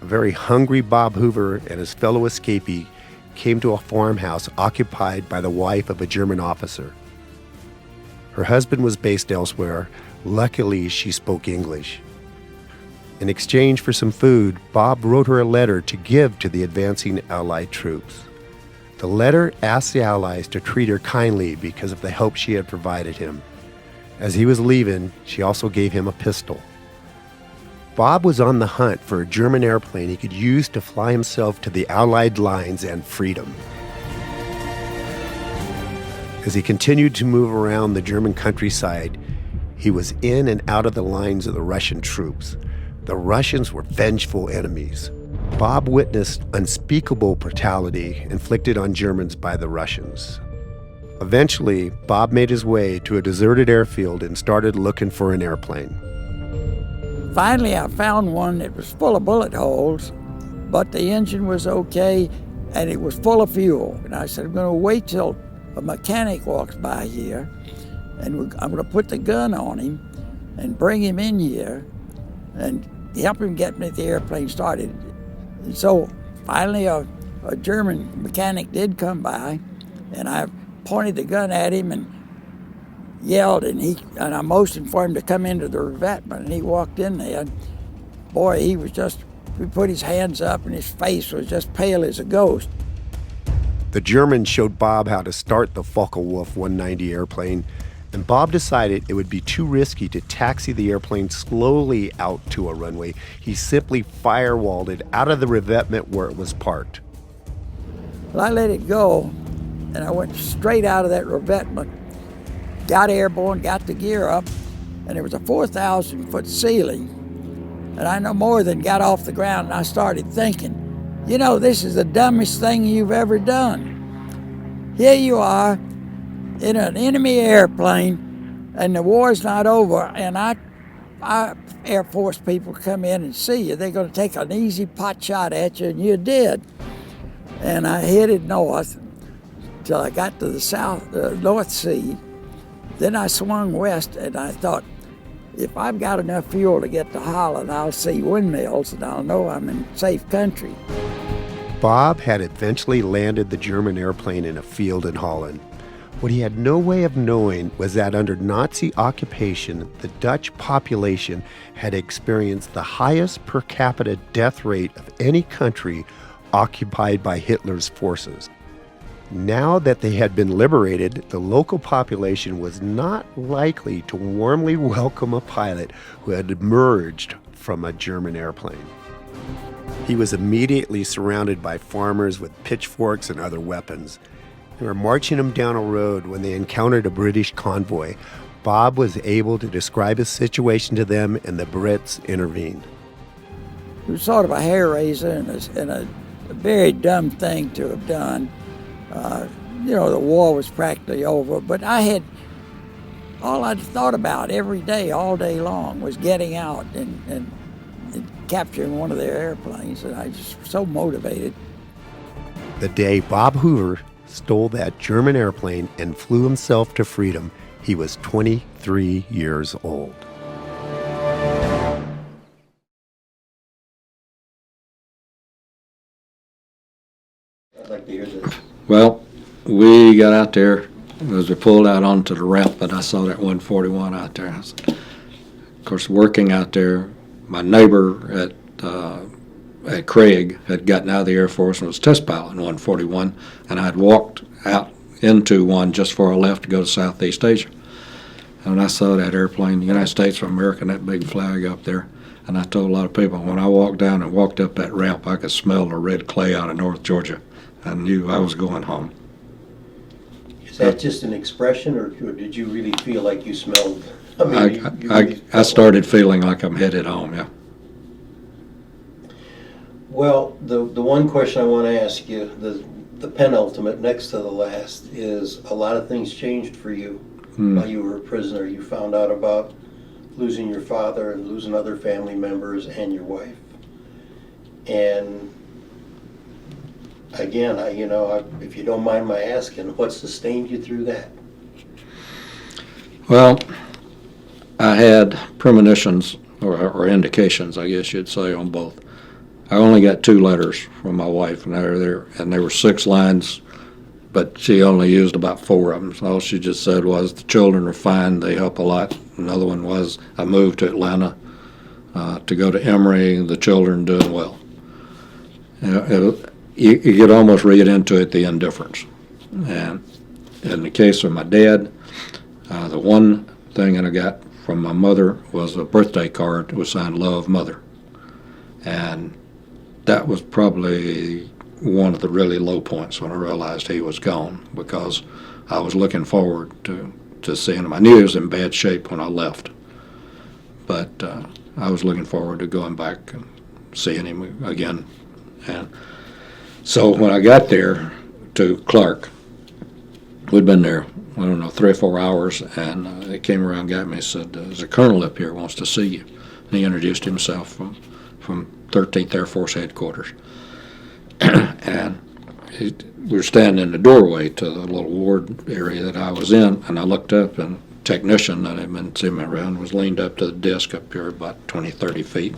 a very hungry Bob Hoover and his fellow escapee came to a farmhouse occupied by the wife of a German officer. Her husband was based elsewhere. Luckily, she spoke English. In exchange for some food, Bob wrote her a letter to give to the advancing Allied troops. The letter asked the Allies to treat her kindly because of the help she had provided him. As he was leaving, she also gave him a pistol. Bob was on the hunt for a German airplane he could use to fly himself to the Allied lines and freedom. As he continued to move around the German countryside, he was in and out of the lines of the Russian troops. The Russians were vengeful enemies. Bob witnessed unspeakable brutality inflicted on Germans by the Russians. Eventually, Bob made his way to a deserted airfield and started looking for an airplane. Finally, I found one that was full of bullet holes, but the engine was okay, and it was full of fuel. And I said, I'm going to wait till a mechanic walks by here, and I'm going to put the gun on him and bring him in here and help him get the airplane started. And so finally a German mechanic did come by, and I pointed the gun at him and yelled, and I motioned for him to come into the revetment, and he walked in there. Boy, he put his hands up, and his face was just pale as a ghost. The Germans showed Bob how to start the Focke-Wulf 190 airplane, and Bob decided it would be too risky to taxi the airplane slowly out to a runway. He simply firewalled it out of the revetment where it was parked. Well, I let it go, and I went straight out of that revetment, got airborne, got the gear up, and there was a 4,000-foot ceiling. And I no more than got off the ground, and I started thinking, you know, this is the dumbest thing you've ever done. Here you are in an enemy airplane, and the war's not over, and our Air Force people come in and see you. They're going to take an easy pot shot at you, and you did. And I headed north till I got to the North Sea. Then I swung west, and I thought, if I've got enough fuel to get to Holland, I'll see windmills, and I'll know I'm in safe country. Bob had eventually landed the German airplane in a field in Holland. What he had no way of knowing was that under Nazi occupation, the Dutch population had experienced the highest per capita death rate of any country occupied by Hitler's forces. Now that they had been liberated, the local population was not likely to warmly welcome a pilot who had emerged from a German airplane. He was immediately surrounded by farmers with pitchforks and other weapons. They were marching him down a road when they encountered a British convoy. Bob was able to describe his situation to them, and the Brits intervened. It was sort of a hair raiser and a very dumb thing to have done. You know, the war was practically over, but all I'd thought about every day, all day long, was getting out and capturing one of their airplanes, and I just was so motivated. The day Bob Hoover stole that German airplane and flew himself to freedom, he was 23 years old. I'd like to hear this. Well, we got out there as we pulled out onto the ramp, and I saw that 141 out there. Of course, working out there, my neighbor at Craig had gotten out of the Air Force and was test pilot in 141, and I'd walked out into one just before I left to go to Southeast Asia. And when I saw that airplane, the United States of America, and that big flag up there, and I told a lot of people, when I walked down and walked up that ramp, I could smell the red clay out of North Georgia. I knew I was going home. Is that just an expression, or did you really feel like you smelled? I started feeling like I'm headed home, yeah. Well, the one question I want to ask you, the penultimate, next to the last, is a lot of things changed for you while you were a prisoner. You found out about losing your father and losing other family members and your wife. And again, if you don't mind my asking, what sustained you through that? Well, I had premonitions, or indications, I guess you'd say, on both. I only got 2 letters from my wife, and there were 6 lines, but she only used about 4 of them. So all she just said was, the children are fine, they help a lot. Another one was, I moved to Atlanta to go to Emory, the children doing well. You could almost read into it the indifference. And in the case of my dad, the one thing that I got from my mother was a birthday card that was signed Love, Mother. And that was probably one of the really low points when I realized he was gone, because I was looking forward to seeing him. I knew he was in bad shape when I left, but I was looking forward to going back and seeing him again. And so when I got there to Clark, we'd been there, 3 or 4 hours, and they came around and got me and said, there's a colonel up here who wants to see you. And he introduced himself from 13th Air Force Headquarters. And we were standing in the doorway to the little ward area that I was in, and I looked up, and technician that had been sitting around was leaned up to the desk up here about 20, 30 feet.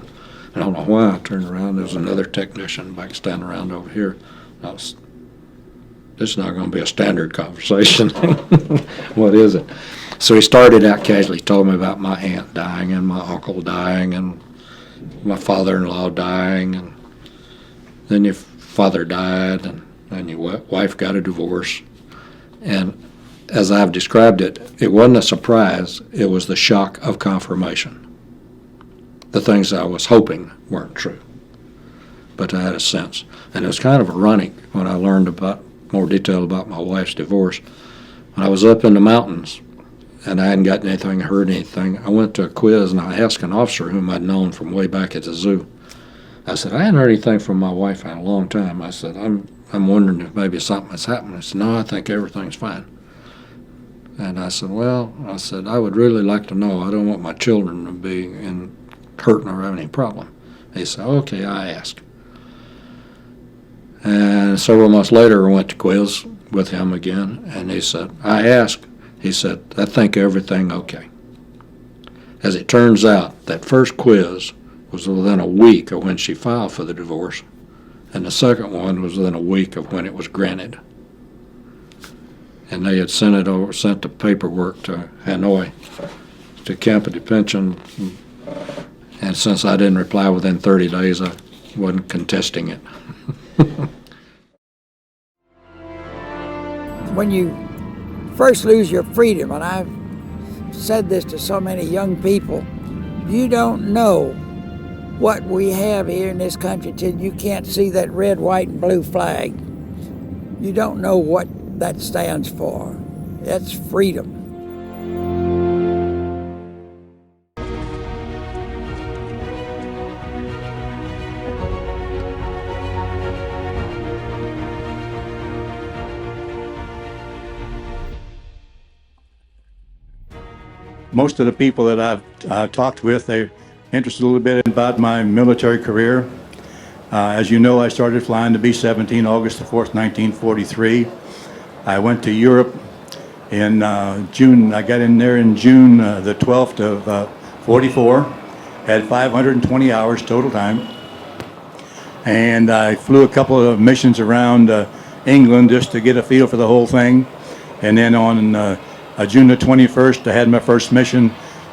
And I don't know why I turned around. There was another technician back standing around over here. This is not going to be a standard conversation. What is it? So he started out casually. He told me about my aunt dying and my uncle dying and my father-in-law dying, and then your father died, and then your wife got a divorce. And as I've described it, it wasn't a surprise. It was the shock of confirmation. The things I was hoping weren't true, but I had a sense. And it was kind of ironic when I learned about more detail about my wife's divorce. When I was up in the mountains and I hadn't gotten anything, heard anything, I went to a quiz and I asked an officer whom I'd known from way back at the zoo. I said, I hadn't heard anything from my wife in a long time. I said, I'm wondering if maybe something has happened. I said, no, I think everything's fine. And I said, well, I would really like to know. I don't want my children to be hurting or having any problem. He said, okay, I ask. And several months later, I went to quiz with him again, and he said, I asked. He said, I think everything okay. As it turns out, that first quiz was within a week of when she filed for the divorce, and the second one was within a week of when it was granted. And they had sent the paperwork to Hanoi, to camp a detention, and since I didn't reply within 30 days, I wasn't contesting it. When you first lose your freedom, and I've said this to so many young people, you don't know what we have here in this country till you can't see that red, white, and blue flag. You don't know what that stands for. That's freedom. Most of the people that I've talked with, they're interested a little bit about my military career. As you know, I started flying the B-17 August the 4th, 1943. I went to Europe in June. I got in there in June the 12th of 44. Had 520 hours total time. And I flew a couple of missions around England just to get a feel for the whole thing. And then on June the 21st, I had my first mission,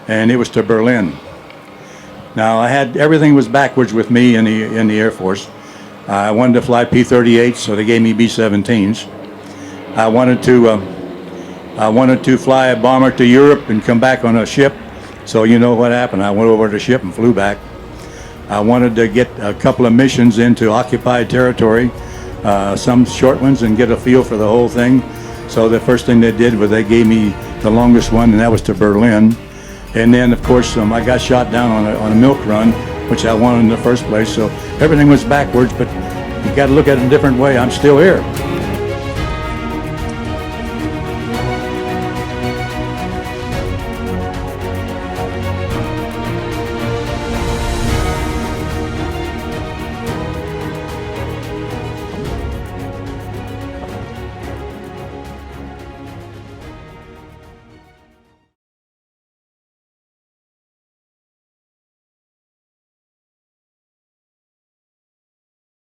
and it was to Berlin. Now, everything was backwards with me in the Air Force. I wanted to fly P-38s, so they gave me B-17s. I wanted to fly a bomber to Europe and come back on a ship. So you know what happened. I went over to the ship and flew back. I wanted to get a couple of missions into occupied territory, some short ones, and get a feel for the whole thing. So the first thing they did was they gave me the longest one, and that was to Berlin. And then, of course, I got shot down on a milk run, which I wanted in the first place. So everything was backwards, but you got to look at it a different way. I'm still here.